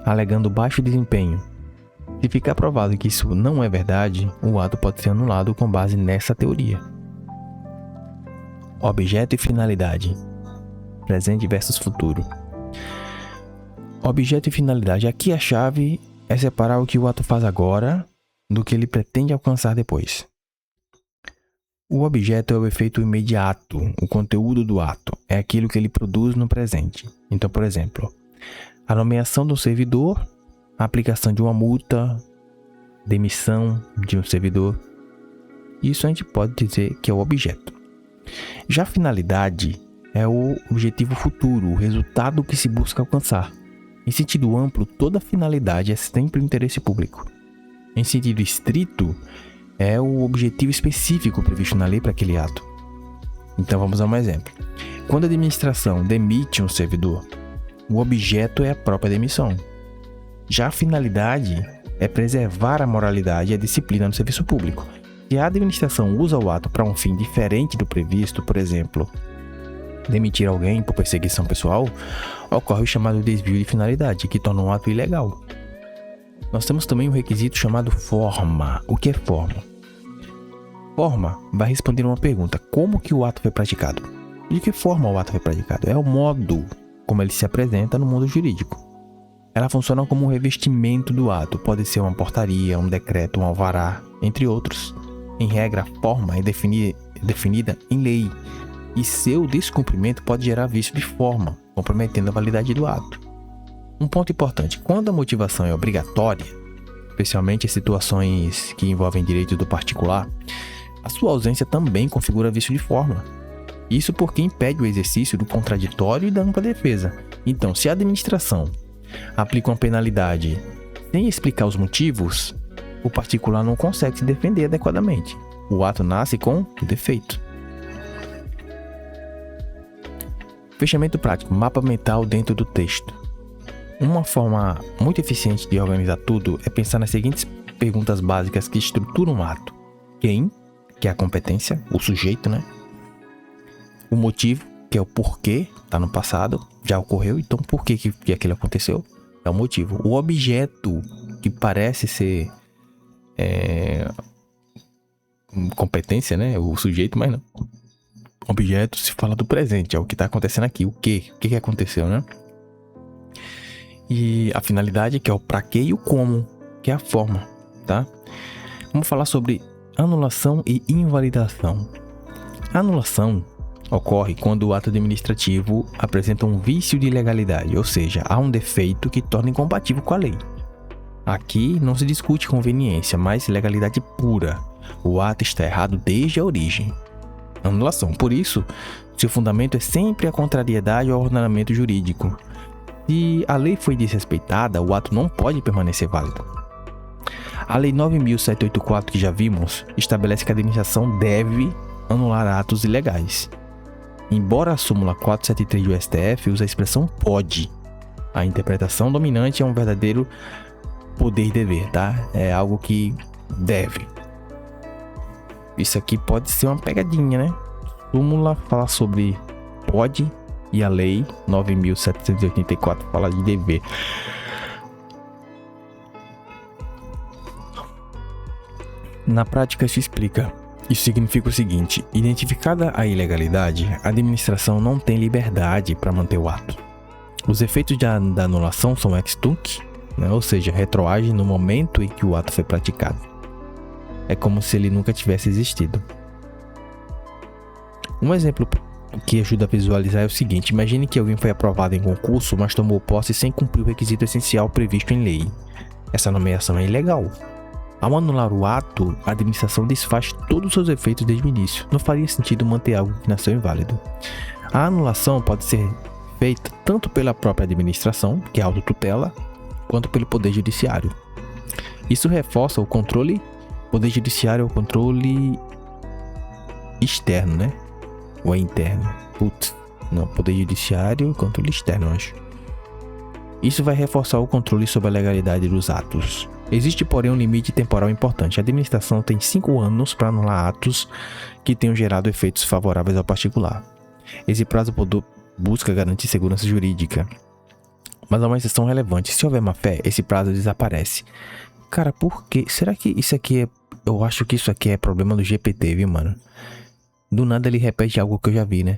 alegando baixo desempenho. Se ficar provado que isso não é verdade, o ato pode ser anulado com base nessa teoria. Objeto e finalidade. Presente versus futuro. Objeto e finalidade. Aqui a chave é separar o que o ato faz agora do que ele pretende alcançar depois. O objeto é o efeito imediato, o conteúdo do ato, é aquilo que ele produz no presente. Então, por exemplo, a nomeação do servidor, a aplicação de uma multa, demissão de um servidor. Isso a gente pode dizer que é o objeto. Já a finalidade é o objetivo futuro, o resultado que se busca alcançar. Em sentido amplo, toda finalidade é sempre o interesse público. Em sentido estrito, é o objetivo específico previsto na lei para aquele ato. Então vamos a um exemplo. Quando a administração demite um servidor, O objeto é a própria demissão. Já a finalidade é preservar a moralidade e a disciplina no serviço público. Se a administração usa o ato para um fim diferente do previsto, por exemplo, demitir alguém por perseguição pessoal, ocorre o chamado desvio de finalidade, que torna um ato ilegal. Nós temos também um requisito chamado forma. O que é forma? Forma vai responder uma pergunta: como que o ato foi praticado? De que forma o ato foi praticado? É o modo como ele se apresenta no mundo jurídico. Ela funciona como um revestimento do ato. Pode ser uma portaria, um decreto, um alvará, entre outros. Em regra, a forma é definida em lei, e seu descumprimento pode gerar vício de forma, comprometendo a validade do ato. Um ponto importante: quando a motivação é obrigatória, especialmente em situações que envolvem direito do particular, a sua ausência também configura vício de forma. Isso porque impede o exercício do contraditório e da ampla defesa. Então, se a administração aplica uma penalidade sem explicar os motivos, o particular não consegue se defender adequadamente. O ato nasce com o defeito. Fechamento prático: mapa mental dentro do texto. Uma forma muito eficiente de organizar tudo é pensar nas seguintes perguntas básicas que estruturam o ato. Quem, que é a competência, o sujeito, né? O motivo, que é o porquê, está no passado, já ocorreu, então por que aquilo aconteceu? É o motivo. O objeto, que parece ser competência, né? O sujeito, mas não. Objeto se fala do presente, é o que está acontecendo aqui. O que aconteceu, né? E a finalidade, que é o pra quê, e o como, que é a forma, tá? Vamos falar sobre anulação e invalidação. A anulação ocorre quando o ato administrativo apresenta um vício de ilegalidade, ou seja, há um defeito que torna incompatível com a lei. Aqui não se discute conveniência, mas legalidade pura. O ato está errado desde a origem. Anulação. Por isso, seu fundamento é sempre a contrariedade ao ordenamento jurídico. Se a lei foi desrespeitada, o ato não pode permanecer válido. A Lei 9.784, que já vimos, estabelece que a administração deve anular atos ilegais. Embora a súmula 473 do STF use a expressão pode, a interpretação dominante é um verdadeiro poder e dever, tá? É algo que deve. Isso aqui pode ser uma pegadinha, né? Súmula fala sobre pode e a lei 9.784 fala de dever. Na prática se explica. Isso significa o seguinte: identificada a ilegalidade, a administração não tem liberdade para manter o ato. Os efeitos da anulação são ex tunc, né? Ou seja, retroagem no momento em que o ato foi praticado. É como se ele nunca tivesse existido. Um exemplo que ajuda a visualizar é o seguinte: imagine que alguém foi aprovado em concurso, mas tomou posse sem cumprir o requisito essencial previsto em lei. Essa nomeação é ilegal. Ao anular o ato, a administração desfaz todos os seus efeitos desde o início. Não faria sentido manter algo que nasceu inválido. A anulação pode ser feita tanto pela própria administração, que é a autotutela, quanto pelo Poder Judiciário. Isso reforça o controle. Poder Judiciário é o controle externo, né? Ou é interno? Não, Poder Judiciário é o controle externo, eu acho. Isso vai reforçar o controle sobre a legalidade dos atos. Existe, porém, um limite temporal importante. A administração tem 5 anos para anular atos que tenham gerado efeitos favoráveis ao particular. Esse prazo busca garantir segurança jurídica. Mas há uma exceção relevante: se houver má fé, esse prazo desaparece. Cara, por quê? Será que isso aqui é... Eu acho que isso aqui é problema do GPT, viu, mano? Do nada ele repete algo que eu já vi, né?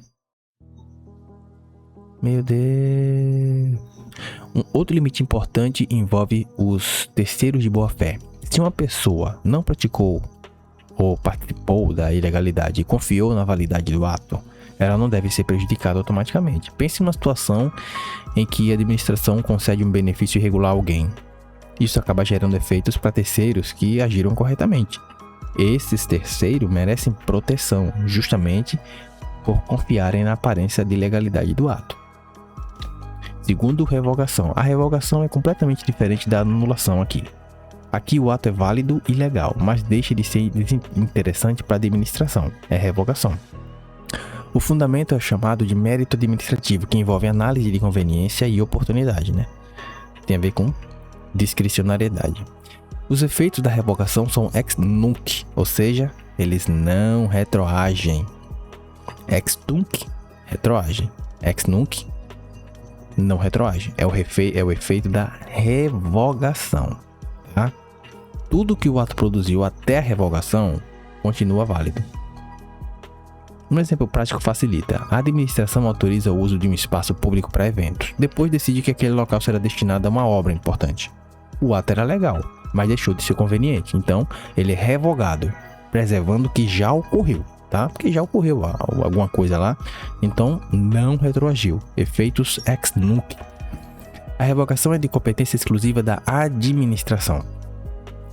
Meu Deus... Um outro limite importante envolve os terceiros de boa-fé. Se uma pessoa não praticou ou participou da ilegalidade e confiou na validade do ato, ela não deve ser prejudicada automaticamente. Pense em uma situação em que a administração concede um benefício irregular a alguém. Isso acaba gerando efeitos para terceiros que agiram corretamente. Esses terceiros merecem proteção, justamente por confiarem na aparência de legalidade do ato. Segundo, revogação. A revogação é completamente diferente da anulação aqui. Aqui o ato é válido e legal, mas deixa de ser interessante para a administração. É revogação. O fundamento é chamado de mérito administrativo, que envolve análise de conveniência e oportunidade, né? Tem a ver com discricionariedade. Os efeitos da revogação são ex nunc, ou seja, eles não retroagem. Ex tunc, retroagem. Ex nunc, não retroage. É o efeito da revogação, tá? Tudo que o ato produziu até a revogação continua válido. Um exemplo prático facilita. A administração autoriza o uso de um espaço público para eventos. Depois decide que aquele local será destinado a uma obra importante. O ato era legal, mas deixou de ser conveniente. Então, ele é revogado, preservando o que já ocorreu, tá? Porque já ocorreu alguma coisa lá. Então, não retroagiu. Efeitos ex nunc. A revogação é de competência exclusiva da administração.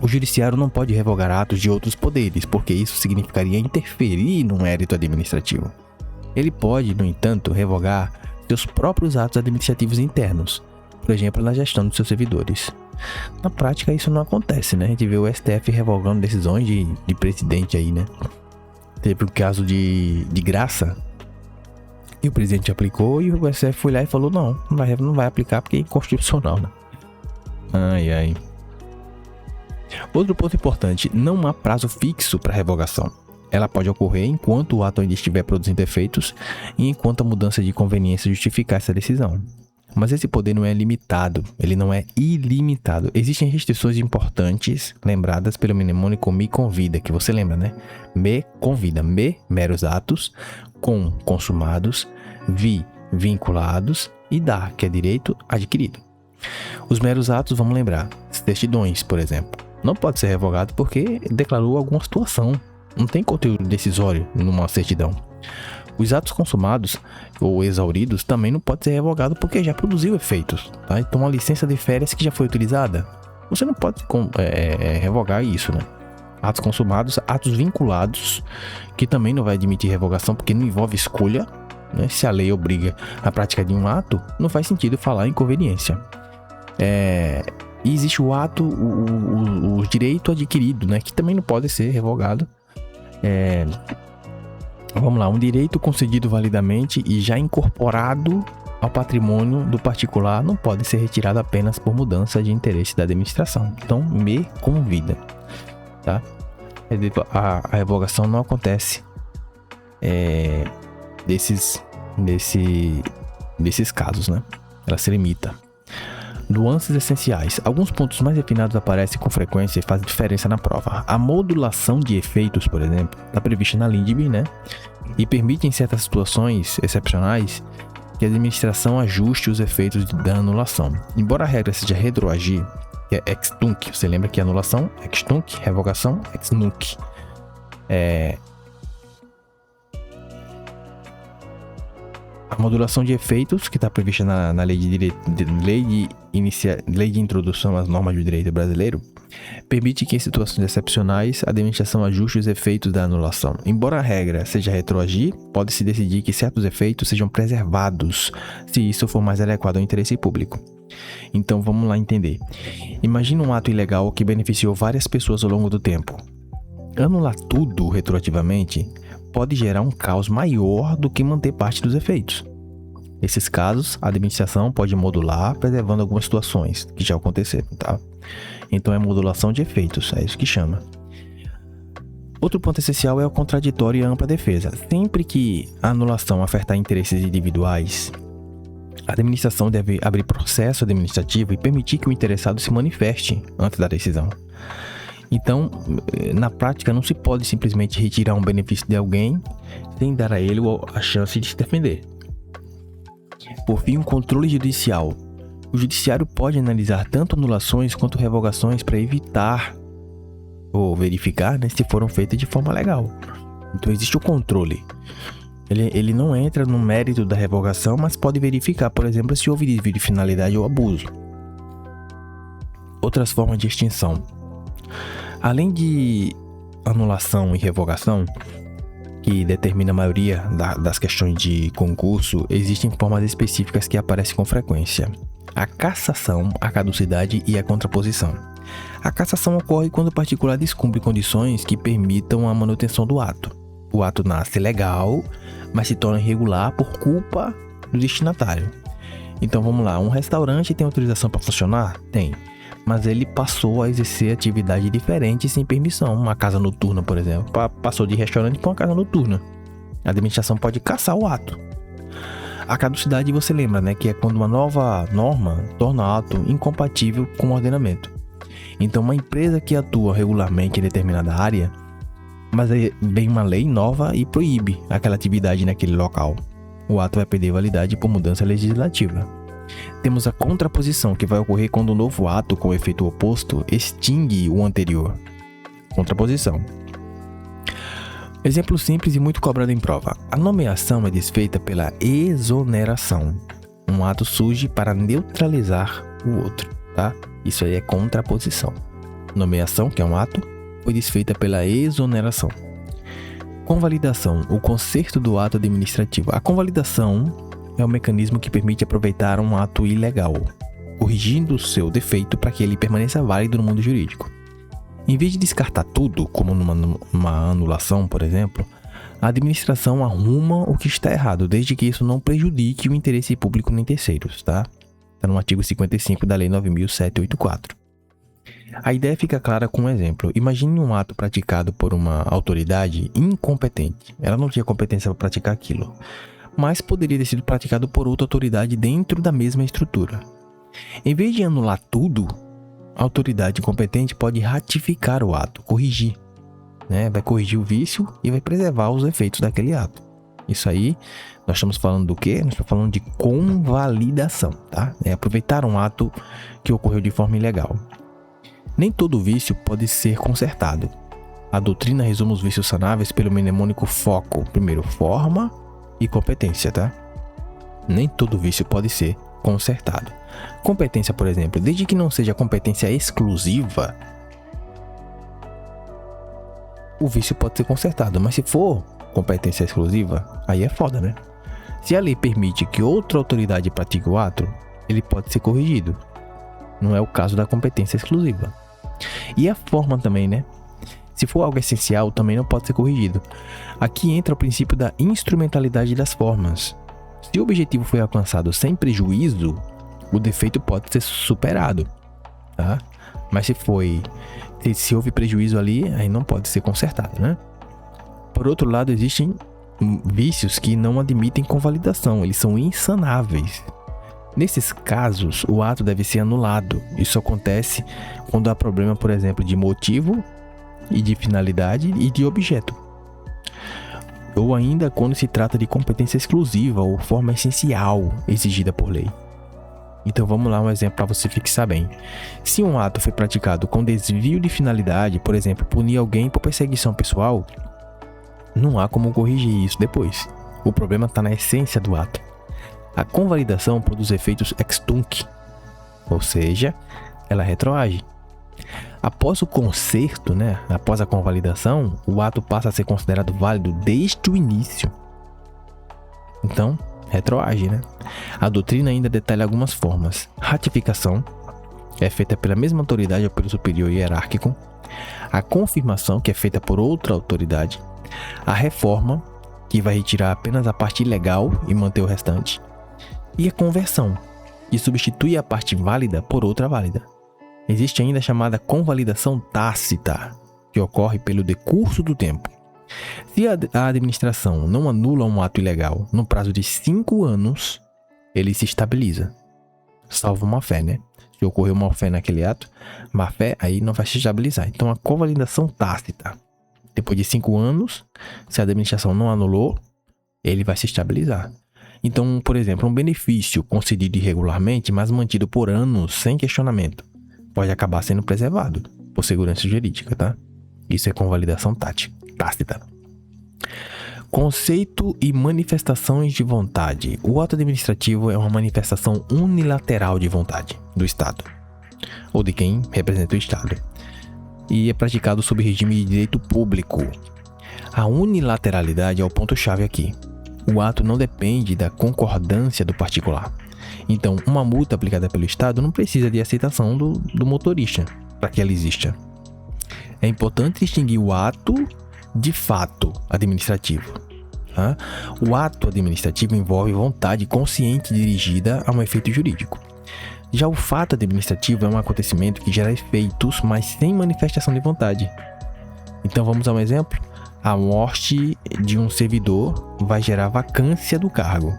O judiciário não pode revogar atos de outros poderes, porque isso significaria interferir no mérito administrativo. Ele pode, no entanto, revogar seus próprios atos administrativos internos, por exemplo, na gestão dos seus servidores. Na prática, isso não acontece, né? A gente vê o STF revogando decisões de presidente aí, né? Teve um caso de graça, e o presidente aplicou, e o STF foi lá e falou, não vai aplicar porque é inconstitucional, né? Ai. Outro ponto importante, não há prazo fixo para revogação. Ela pode ocorrer enquanto o ato ainda estiver produzindo efeitos e enquanto a mudança de conveniência justificar essa decisão. Mas esse poder não é limitado, ele não é ilimitado. Existem restrições importantes lembradas pelo mnemônico me convida, que você lembra, né? Me convida, meros atos, consumados, vinculados e dar, que é direito adquirido. Os meros atos, vamos lembrar, certidões, por exemplo. Não pode ser revogado porque declarou alguma situação. Não tem conteúdo decisório numa certidão. Os atos consumados ou exauridos também não pode ser revogado porque já produziu efeitos, tá? Então a licença de férias que já foi utilizada, você não pode revogar isso, né? Atos consumados, atos vinculados, que também não vai admitir revogação porque não envolve escolha, né? Se a lei obriga a prática de um ato, não faz sentido falar em conveniência. E existe o ato, o direito adquirido, né? Que também não pode ser revogado. Vamos lá, um direito concedido validamente e já incorporado ao patrimônio do particular não pode ser retirado apenas por mudança de interesse da administração. Então, me convida, tá? A revogação não acontece desses casos, né? Ela se limita. Nuances essenciais. Alguns pontos mais refinados aparecem com frequência e fazem diferença na prova. A modulação de efeitos, por exemplo, está prevista na LINDB, né? E permite em certas situações excepcionais que a administração ajuste os efeitos da anulação. Embora a regra seja retroagir, que é ex tunc, você lembra que anulação, ex tunc, revogação, ex nunc. A modulação de efeitos, que está prevista na lei de introdução às normas do direito brasileiro, permite que em situações excepcionais a administração ajuste os efeitos da anulação. Embora a regra seja retroagir, pode-se decidir que certos efeitos sejam preservados, se isso for mais adequado ao interesse público. Então vamos lá entender. Imagina um ato ilegal que beneficiou várias pessoas ao longo do tempo. Anular tudo retroativamente pode gerar um caos maior do que manter parte dos efeitos. Nesses casos, a administração pode modular, preservando algumas situações que já aconteceram, tá? Então é modulação de efeitos, é isso que chama. Outro ponto essencial é o contraditório e a ampla defesa. Sempre que a anulação afetar interesses individuais, a administração deve abrir processo administrativo e permitir que o interessado se manifeste antes da decisão. Então, na prática, não se pode simplesmente retirar um benefício de alguém sem dar a ele a chance de se defender. Por fim, o controle judicial. O judiciário pode analisar tanto anulações quanto revogações para evitar ou verificar, né, se foram feitas de forma legal. Então, existe o controle. Ele não entra no mérito da revogação, mas pode verificar, por exemplo, se houve desvio de finalidade ou abuso. Outras formas de extinção. Além de anulação e revogação, que determina a maioria das questões de concurso, existem formas específicas que aparecem com frequência. A cassação, a caducidade e a contraposição. A cassação ocorre quando o particular descumpre condições que permitam a manutenção do ato. O ato nasce legal, mas se torna irregular por culpa do destinatário. Então vamos lá, um restaurante tem autorização para funcionar? Tem. Mas ele passou a exercer atividade diferente sem permissão. Uma casa noturna, por exemplo, passou de restaurante para uma casa noturna. A administração pode cassar o ato. A caducidade, você lembra, né, que é quando uma nova norma torna o ato incompatível com o ordenamento. Então, uma empresa que atua regularmente em determinada área, mas aí vem uma lei nova e proíbe aquela atividade naquele local. O ato vai perder validade por mudança legislativa. Temos a contraposição, que vai ocorrer quando um novo ato com efeito oposto extingue o anterior. Contraposição. Exemplo simples e muito cobrado em prova. A nomeação é desfeita pela exoneração. Um ato surge para neutralizar o outro, tá? Isso aí é contraposição. Nomeação, que é um ato, foi desfeita pela exoneração. Convalidação, o conserto do ato administrativo. A convalidação é um mecanismo que permite aproveitar um ato ilegal, corrigindo o seu defeito para que ele permaneça válido no mundo jurídico. Em vez de descartar tudo, como numa anulação, por exemplo, a administração arruma o que está errado, desde que isso não prejudique o interesse público nem terceiros, tá? Está no artigo 55 da Lei 9.784. A ideia fica clara com um exemplo. Imagine um ato praticado por uma autoridade incompetente. Ela não tinha competência para praticar aquilo, mas poderia ter sido praticado por outra autoridade dentro da mesma estrutura. Em vez de anular tudo, a autoridade competente pode ratificar o ato, corrigir, né? Vai corrigir o vício e vai preservar os efeitos daquele ato. Isso aí, nós estamos falando do quê? Nós estamos falando de convalidação, tá? É aproveitar um ato que ocorreu de forma ilegal. Nem todo vício pode ser consertado. A doutrina resume os vícios sanáveis pelo mnemônico foco. Primeiro, forma e competência, tá? Nem todo vício pode ser consertado. Competência, por exemplo, desde que não seja competência exclusiva, o vício pode ser consertado. Mas se for competência exclusiva, aí é foda, né? Se a lei permite que outra autoridade pratique o ato, ele pode ser corrigido. Não é o caso da competência exclusiva. E a forma também, né? Se for algo essencial, também não pode ser corrigido. Aqui entra o princípio da instrumentalidade das formas. Se o objetivo foi alcançado sem prejuízo, o defeito pode ser superado, tá? Mas se houve prejuízo ali, aí não pode ser consertado, né? Por outro lado, existem vícios que não admitem convalidação, eles são insanáveis. Nesses casos, o ato deve ser anulado. Isso acontece quando há problema, por exemplo, de motivo e de finalidade e de objeto. Ou ainda quando se trata de competência exclusiva ou forma essencial exigida por lei. Então vamos lá, um exemplo para você fixar bem. Se um ato foi praticado com desvio de finalidade, por exemplo, punir alguém por perseguição pessoal, não há como corrigir isso depois. O problema está na essência do ato. A convalidação produz efeitos ex tunc, ou seja, ela retroage. Após o conserto, né, após a convalidação, o ato passa a ser considerado válido desde o início. Então, retroage, né? A doutrina ainda detalha algumas formas. Ratificação, que é feita pela mesma autoridade ou pelo superior hierárquico. A confirmação, que é feita por outra autoridade. A reforma, que vai retirar apenas a parte ilegal e manter o restante. E a conversão, que substitui a parte válida por outra válida. Existe ainda a chamada convalidação tácita, que ocorre pelo decurso do tempo. Se a administração não anula um ato ilegal no prazo de 5 anos, ele se estabiliza. Salvo má fé, né? Se ocorreu má fé naquele ato, má fé aí não vai se estabilizar. Então a convalidação tácita, depois de 5 anos, se a administração não anulou, ele vai se estabilizar. Então, por exemplo, um benefício concedido irregularmente, mas mantido por anos sem questionamento, pode acabar sendo preservado por segurança jurídica, tá? Isso é convalidação tácita. Conceito e manifestações de vontade. O ato administrativo é uma manifestação unilateral de vontade do Estado, ou de quem representa o Estado, e é praticado sob regime de direito público. A unilateralidade é o ponto-chave aqui. O ato não depende da concordância do particular. Então, uma multa aplicada pelo Estado não precisa de aceitação do motorista para que ela exista. É importante distinguir o ato de fato administrativo. Tá? O ato administrativo envolve vontade consciente dirigida a um efeito jurídico. Já o fato administrativo é um acontecimento que gera efeitos, mas sem manifestação de vontade. Então vamos a um exemplo. A morte de um servidor vai gerar vacância do cargo.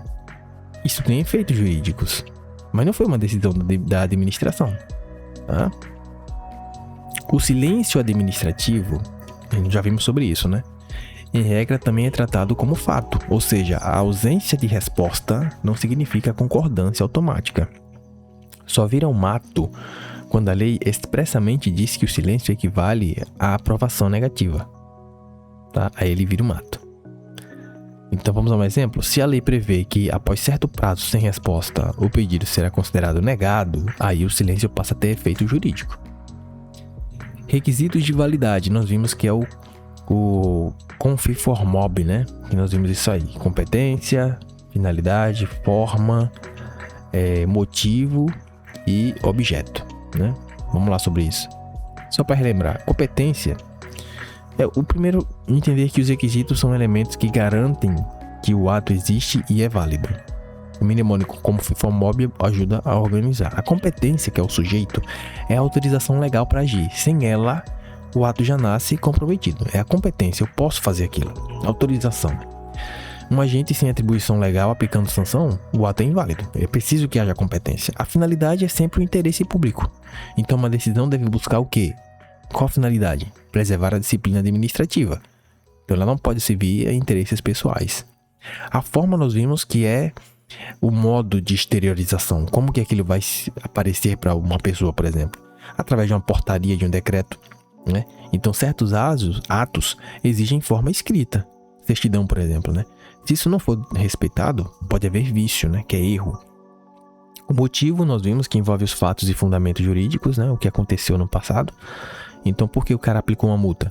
Isso tem efeitos jurídicos, mas não foi uma decisão da administração. Tá? O silêncio administrativo, já vimos sobre isso, né? Em regra, também é tratado como fato, ou seja, a ausência de resposta não significa concordância automática. Só vira um ato quando a lei expressamente diz que o silêncio equivale à aprovação negativa. Tá? Aí ele vira um ato. Então vamos a um exemplo. Se a lei prevê que após certo prazo sem resposta o pedido será considerado negado, aí o silêncio passa a ter efeito jurídico. Requisitos de validade, nós vimos que é o Confi for mob, né? Que nós vimos isso aí. Competência, finalidade, forma, motivo e objeto, né? Vamos lá sobre isso. Só para relembrar, competência é o primeiro entender que os requisitos são elementos que garantem que o ato existe e é válido. O mnemônico Confi for mob ajuda a organizar. A competência, que é o sujeito, é a autorização legal para agir. Sem ela, o ato já nasce comprometido. É a competência, eu posso fazer aquilo. Autorização. Um agente sem atribuição legal aplicando sanção, o ato é inválido. É preciso que haja competência. A finalidade é sempre o interesse público. Então uma decisão deve buscar o quê? Qual a finalidade? Preservar a disciplina administrativa. Então ela não pode servir a interesses pessoais. A forma nós vimos que é o modo de exteriorização. Como que aquilo vai aparecer para uma pessoa, por exemplo? Através de uma portaria, de um decreto, né? Então certos atos exigem forma escrita. Certidão, por exemplo, né? Se isso não for respeitado, pode haver vício, né? Que é erro. O motivo nós vimos que envolve os fatos e fundamentos jurídicos, né? O que aconteceu no passado. Então por que o cara aplicou uma multa?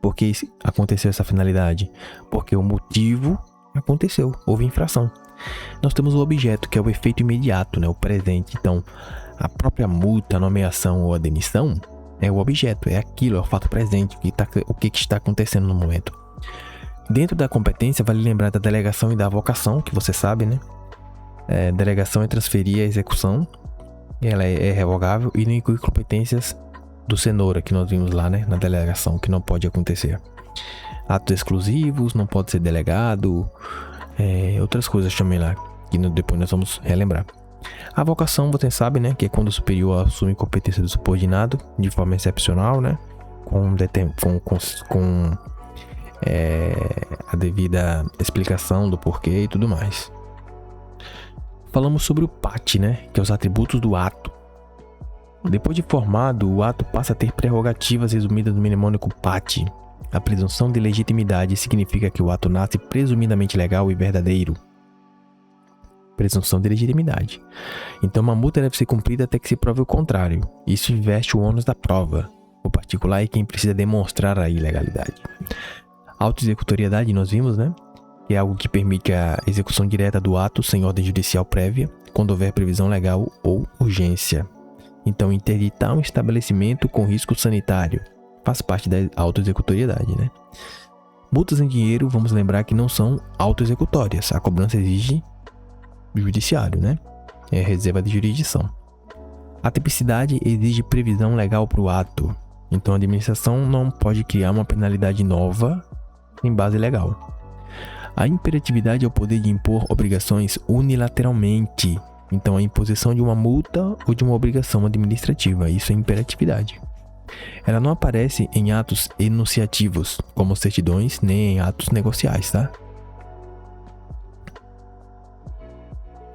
Por que aconteceu essa finalidade? Porque o motivo aconteceu, houve infração. Nós temos o objeto, que é o efeito imediato, né? O presente. Então a própria multa, a nomeação ou a demissão é o objeto, é aquilo, é o fato presente, o que está acontecendo no momento. Dentro da competência, vale lembrar da delegação e da avocação, que você sabe, né? Delegação é transferir a execução, ela é revogável e não inclui competências do cenoura, que nós vimos lá, né? Na delegação, que não pode acontecer. Atos exclusivos, não pode ser delegado, outras coisas também lá, que depois nós vamos relembrar. A avocação, você sabe, né? Que é quando o superior assume competência do subordinado de forma excepcional, né? Com a devida explicação do porquê e tudo mais. Falamos sobre o PAT, né? Que é os atributos do ato. Depois de formado, o ato passa a ter prerrogativas resumidas no mnemônico PAT. A presunção de legitimidade significa que o ato nasce presumidamente legal e verdadeiro. Presunção de legitimidade. Então uma multa deve ser cumprida até que se prove o contrário. Isso investe o ônus da prova. O particular é quem precisa demonstrar a ilegalidade. Auto-executoriedade nós vimos, né? Que é algo que permite a execução direta do ato sem ordem judicial prévia, quando houver previsão legal ou urgência. Então interditar um estabelecimento com risco sanitário faz parte da auto-executoriedade, né? Multas em dinheiro, vamos lembrar que não são auto-executórias. A cobrança exige judiciário, né? É reserva de jurisdição. A tipicidade exige previsão legal para o ato. Então a administração não pode criar uma penalidade nova em base legal. A imperatividade é o poder de impor obrigações unilateralmente. Então a imposição de uma multa ou de uma obrigação administrativa, isso é imperatividade. Ela não aparece em atos enunciativos, como certidões, nem em atos negociais, tá?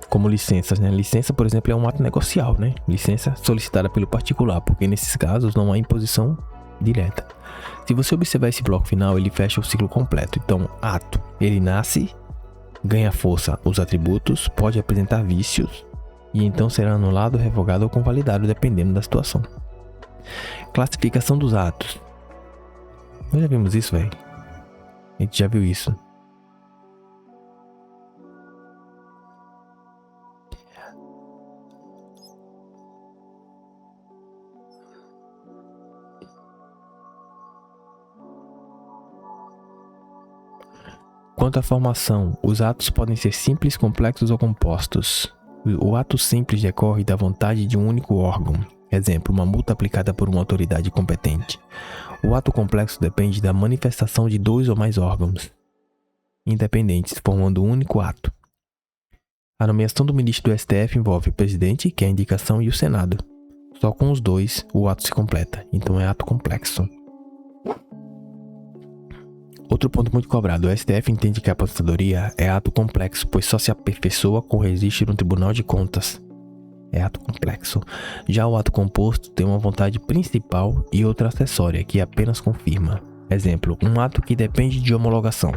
Como licenças, né? Licença, por exemplo, é um ato negocial, né? Licença solicitada pelo particular, porque nesses casos não há imposição direta. Se você observar esse bloco final, ele fecha o ciclo completo. Então, ato, ele nasce, ganha força os atributos, pode apresentar vícios, e então será anulado, revogado ou convalidado, dependendo da situação. Classificação dos atos. Nós já vimos isso, velho. A gente já viu isso. Quanto à formação, os atos podem ser simples, complexos ou compostos. O ato simples decorre da vontade de um único órgão. Exemplo, uma multa aplicada por uma autoridade competente. O ato complexo depende da manifestação de 2 ou mais órgãos independentes, formando um único ato. A nomeação do ministro do STF envolve o presidente, que é a indicação, e o Senado. Só com os dois o ato se completa, então é ato complexo. Outro ponto muito cobrado, o STF entende que a aposentadoria é ato complexo, pois só se aperfeiçoa com registro no Tribunal de Contas. É ato complexo. Já o ato composto tem uma vontade principal e outra acessória, que apenas confirma. Exemplo, um ato que depende de homologação.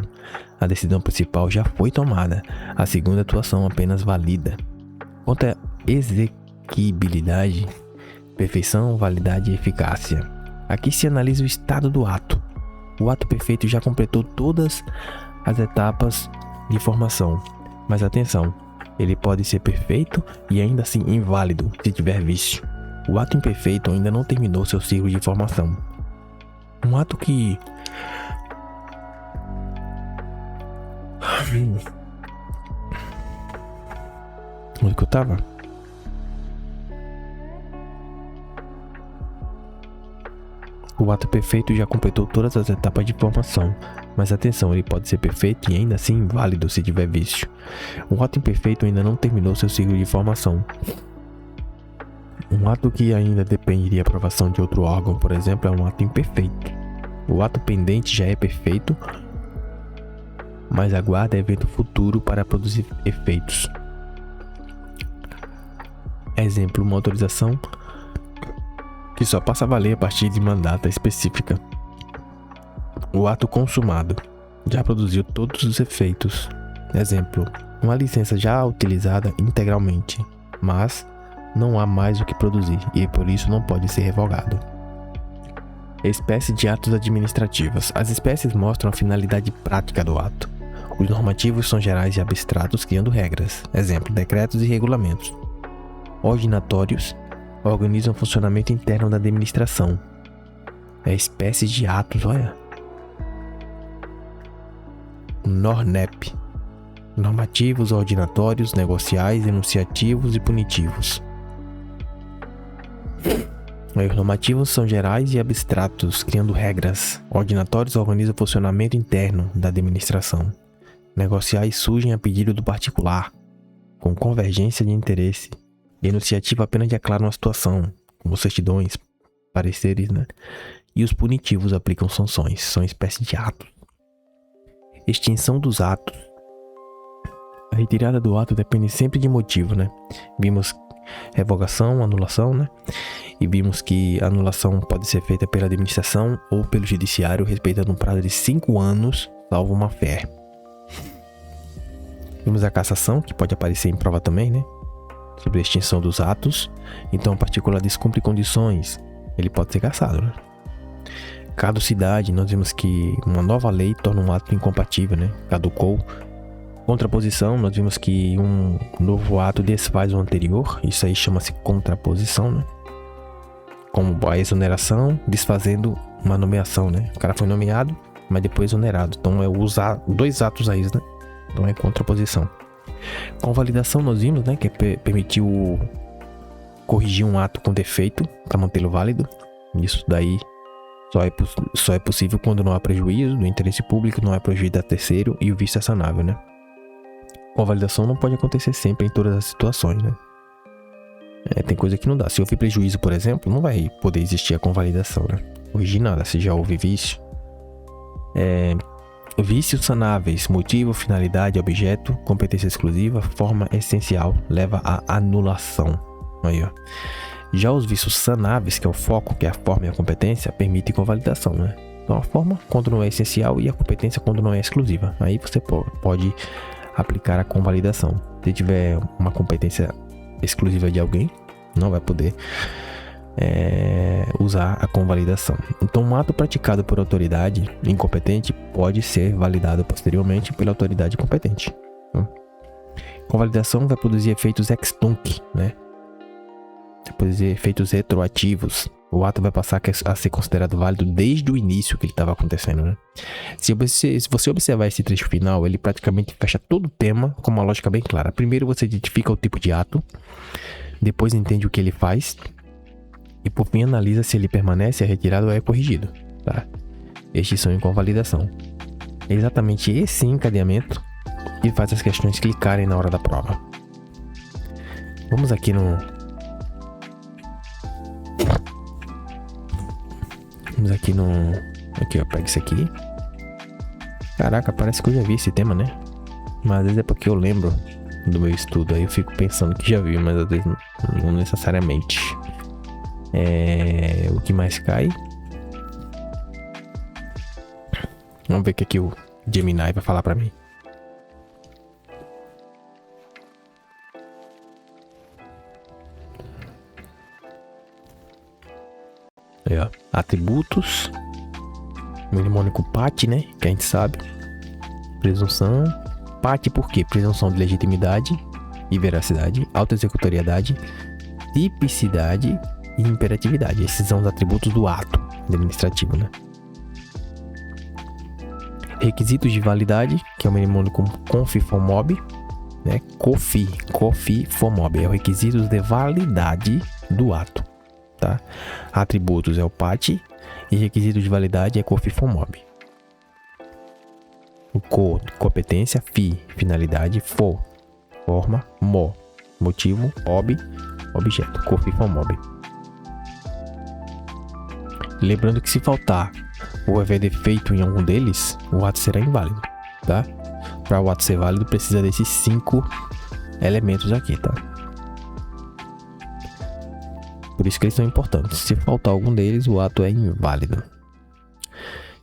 A decisão principal já foi tomada, a segunda atuação apenas valida. Quanto à exequibilidade, perfeição, validade e eficácia. Aqui se analisa o estado do ato. O ato perfeito já completou todas as etapas de formação. Mas atenção, ele pode ser perfeito e ainda assim inválido se tiver vício. O ato imperfeito ainda não terminou seu ciclo de formação. Um ato que... Onde que eu tava? O ato perfeito já completou todas as etapas de formação, mas atenção, ele pode ser perfeito e ainda assim inválido se tiver vício. O ato imperfeito ainda não terminou seu ciclo de formação. Um ato que ainda depende de aprovação de outro órgão, por exemplo, é um ato imperfeito. O ato pendente já é perfeito, mas aguarda evento futuro para produzir efeitos. Exemplo, uma autorização que só passa a valer a partir de uma data específica. O ato consumado já produziu todos os efeitos. Exemplo, uma licença já utilizada integralmente, mas não há mais o que produzir e por isso não pode ser revogado. Espécie de atos administrativos. As espécies mostram a finalidade prática do ato. Os normativos são gerais e abstratos, criando regras. Exemplo, decretos e regulamentos. Ordinatórios organizam o funcionamento interno da administração. É espécie de atos, olha. NORNEP. Normativos, ordinatórios, negociais, enunciativos e punitivos. Os normativos são gerais e abstratos, criando regras. Ordinatórios organizam o funcionamento interno da administração. Negociais surgem a pedido do particular, com convergência de interesse. Enunciativo apenas declara uma situação, como certidões, pareceres, né? E os punitivos aplicam sanções, são espécies de atos. Extinção dos atos. A retirada do ato depende sempre de motivo, né? Vimos revogação, anulação, né? E vimos que a anulação pode ser feita pela administração ou pelo judiciário, respeitando um prazo de 5 anos, salvo uma fé. Vimos a cassação, que pode aparecer em prova também, né? Sobre a extinção dos atos. Então, o particular descumpre condições, ele pode ser cassado, né? Caducidade, nós vimos que uma nova lei torna um ato incompatível, né? Caducou. Contraposição, nós vimos que um novo ato desfaz o anterior. Isso aí chama-se contraposição, né? Como a exoneração, desfazendo uma nomeação, né? O cara foi nomeado, mas depois exonerado. Então, é usar 2 atos aí, né? Então, é contraposição. Convalidação, nós vimos, né? Que permitiu corrigir um ato com defeito para mantê-lo válido. Isso daí só é possível quando não há prejuízo do interesse público, não há prejuízo a terceiro e o vício é sanável, né? Convalidação não pode acontecer sempre em todas as situações, né? Tem coisa que não dá. Se houve prejuízo, por exemplo, não vai poder existir a convalidação, né? Corrigir nada, se já houve vício. Vícios sanáveis, motivo, finalidade, objeto, competência exclusiva, forma essencial, leva à anulação. Aí, ó. Já os vícios sanáveis, que é o foco, que é a forma e a competência, permitem convalidação, né? Então a forma quando não é essencial e a competência quando não é exclusiva. Aí você pode aplicar a convalidação. Se tiver uma competência exclusiva de alguém, não vai poder usar a convalidação. Então um ato praticado por autoridade incompetente pode ser validado posteriormente pela autoridade competente. Convalidação vai produzir efeitos ex tunc, né? Vai produzir efeitos retroativos. O ato vai passar a ser considerado válido desde o início que ele estava acontecendo, né? Se você observar esse trecho final, ele praticamente fecha todo o tema com uma lógica bem clara. Primeiro você identifica o tipo de ato, depois entende o que ele faz, e por fim analisa se ele permanece, é retirado ou é corrigido, tá? Extinção e convalidação. É exatamente esse encadeamento que faz as questões clicarem na hora da prova. Vamos aqui no... Aqui, ó, pega isso aqui. Caraca, parece que eu já vi esse tema, né? Mas às vezes é porque eu lembro do meu estudo. Aí eu fico pensando que já vi, mas às vezes não necessariamente. O que mais cai? Vamos ver o que aqui o Gemini vai falar pra mim. Aí, ó. Atributos. Mnemônico PAT, né? Que a gente sabe. Presunção. PAT por quê? Presunção de legitimidade e veracidade. Autoexecutoriedade. Tipicidade e imperatividade. Esses são os atributos do ato administrativo, né? Requisitos de validade, que é o mnemônico CONFI-FOMOB, né? COFI-FOMOB é o requisitos de validade do ato, tá? Atributos é o PAT e requisitos de validade é COFI-FOMOB. O competência, finalidade, forma, motivo, objeto, COFI-FOMOB. Lembrando que se faltar ou haver defeito em algum deles, o ato será inválido, tá? Para o ato ser válido, precisa desses 5 elementos aqui, tá? Por isso que eles são importantes. Se faltar algum deles, o ato é inválido.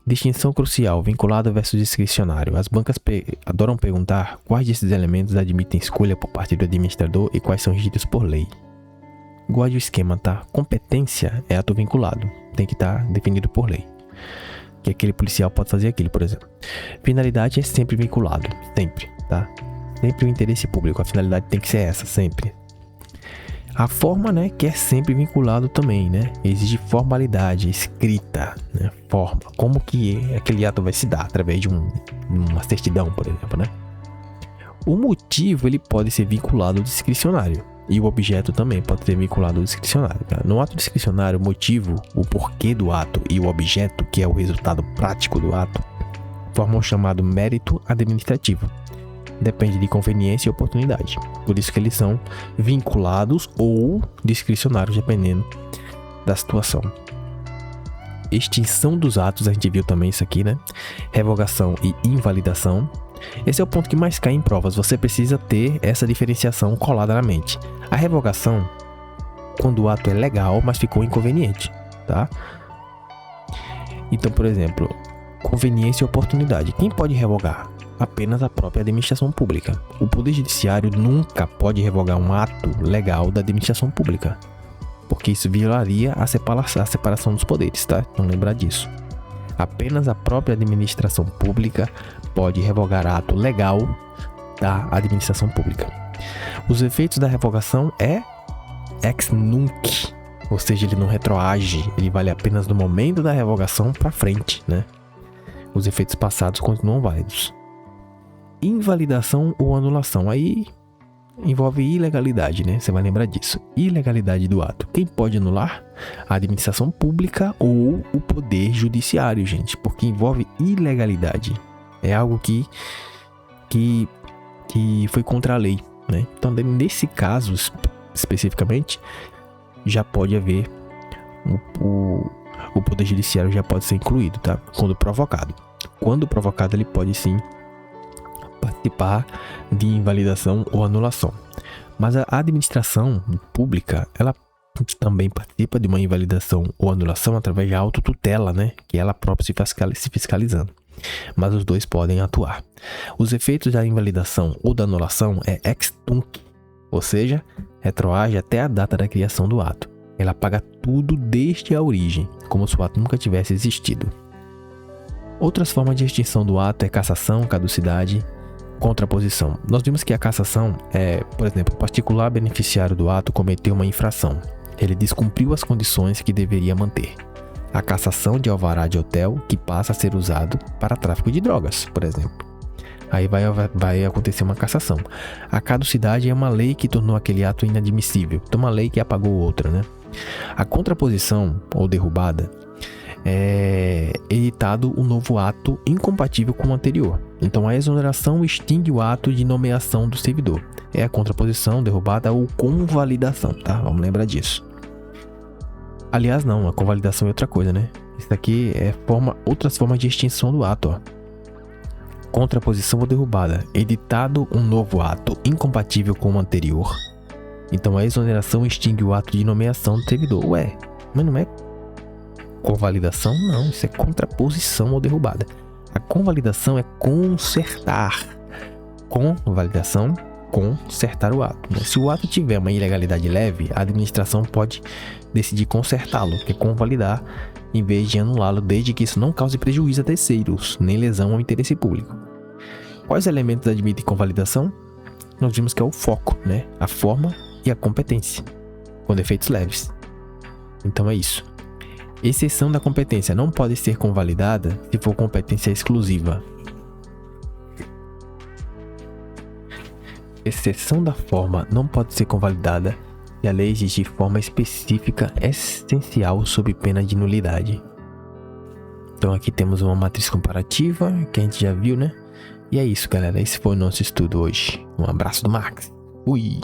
Distinção crucial, vinculado versus discricionário. As bancas adoram perguntar quais desses elementos admitem escolha por parte do administrador e quais são regidos por lei. Guarde o esquema, tá? Competência é ato vinculado, tem que estar definido por lei. Que aquele policial pode fazer aquilo, por exemplo. Finalidade é sempre vinculado, sempre, tá? Sempre o interesse público, a finalidade tem que ser essa, sempre. A forma, né, que é sempre vinculado também, né? Exige formalidade, escrita, né? Forma. Como que aquele ato vai se dar? Através de uma certidão, por exemplo, né? O motivo, ele pode ser vinculado ao discricionário. E o objeto também pode ser vinculado ao discricionário, tá? No ato discricionário, o motivo, o porquê do ato e o objeto, que é o resultado prático do ato, formam o chamado mérito administrativo. Depende de conveniência e oportunidade. Por isso que eles são vinculados ou discricionários, dependendo da situação. Extinção dos atos, a gente viu também isso aqui, né? Revogação e invalidação. Esse é o ponto que mais cai em provas. Você precisa ter essa diferenciação colada na mente. A revogação, quando o ato é legal, mas ficou inconveniente, tá? Então, por exemplo, conveniência e oportunidade. Quem pode revogar? Apenas a própria administração pública. O Poder Judiciário nunca pode revogar um ato legal da administração pública, porque isso violaria a separação dos poderes, tá? Então lembrar disso. Apenas a própria administração pública pode revogar ato legal da administração pública. Os efeitos da revogação é ex nunc, ou seja, ele não retroage, ele vale apenas do momento da revogação para frente, né? Os efeitos passados continuam válidos. Invalidação ou anulação, aí envolve ilegalidade, né? Você vai lembrar disso. Ilegalidade do ato. Quem pode anular? A administração pública ou o poder judiciário, gente, porque envolve ilegalidade. É algo que foi contra a lei, né? Então, nesse caso especificamente, já pode haver o poder judiciário já pode ser incluído, tá? Quando provocado. Quando provocado, ele pode sim participar de invalidação ou anulação. Mas a administração pública, ela também participa de uma invalidação ou anulação através de autotutela, né? Que ela própria se fiscalizando. Mas os dois podem atuar. Os efeitos da invalidação ou da anulação é ex tunc, ou seja, retroage até a data da criação do ato. Ela apaga tudo desde a origem, como se o ato nunca tivesse existido. Outras formas de extinção do ato é cassação, caducidade, contraposição. Nós vimos que a cassação é, por exemplo, o particular beneficiário do ato cometeu uma infração. Ele descumpriu as condições que deveria manter. A cassação de alvará de hotel que passa a ser usado para tráfico de drogas, por exemplo. Aí vai acontecer uma cassação. A caducidade é uma lei que tornou aquele ato inadmissível. Então, uma lei que apagou outra, né? A contraposição ou derrubada é editado um novo ato incompatível com o anterior. Então, a exoneração extingue o ato de nomeação do servidor. É a contraposição, derrubada ou convalidação, tá? Vamos lembrar disso. Aliás, não, a convalidação é outra coisa, né? Isso aqui é outras formas de extinção do ato, ó. Contraposição ou derrubada. Editado um novo ato incompatível com o anterior. Então, a exoneração extingue o ato de nomeação do servidor. Ué, mas não é convalidação? Não, isso é contraposição ou derrubada. A convalidação é consertar. Convalidação, consertar o ato. Se o ato tiver uma ilegalidade leve, a administração pode decidir consertá-lo, que é convalidar, em vez de anulá-lo, desde que isso não cause prejuízo a terceiros, nem lesão ao interesse público. Quais elementos admitem convalidação? Nós vimos que é o foco, né? A forma e a competência, com defeitos leves. Então é isso. Exceção da competência não pode ser convalidada se for competência exclusiva. Exceção da forma não pode ser convalidada se a lei exigir forma específica essencial sob pena de nulidade. Então aqui temos uma matriz comparativa que a gente já viu, né? E é isso, galera. Esse foi o nosso estudo hoje. Um abraço do Max. Fui!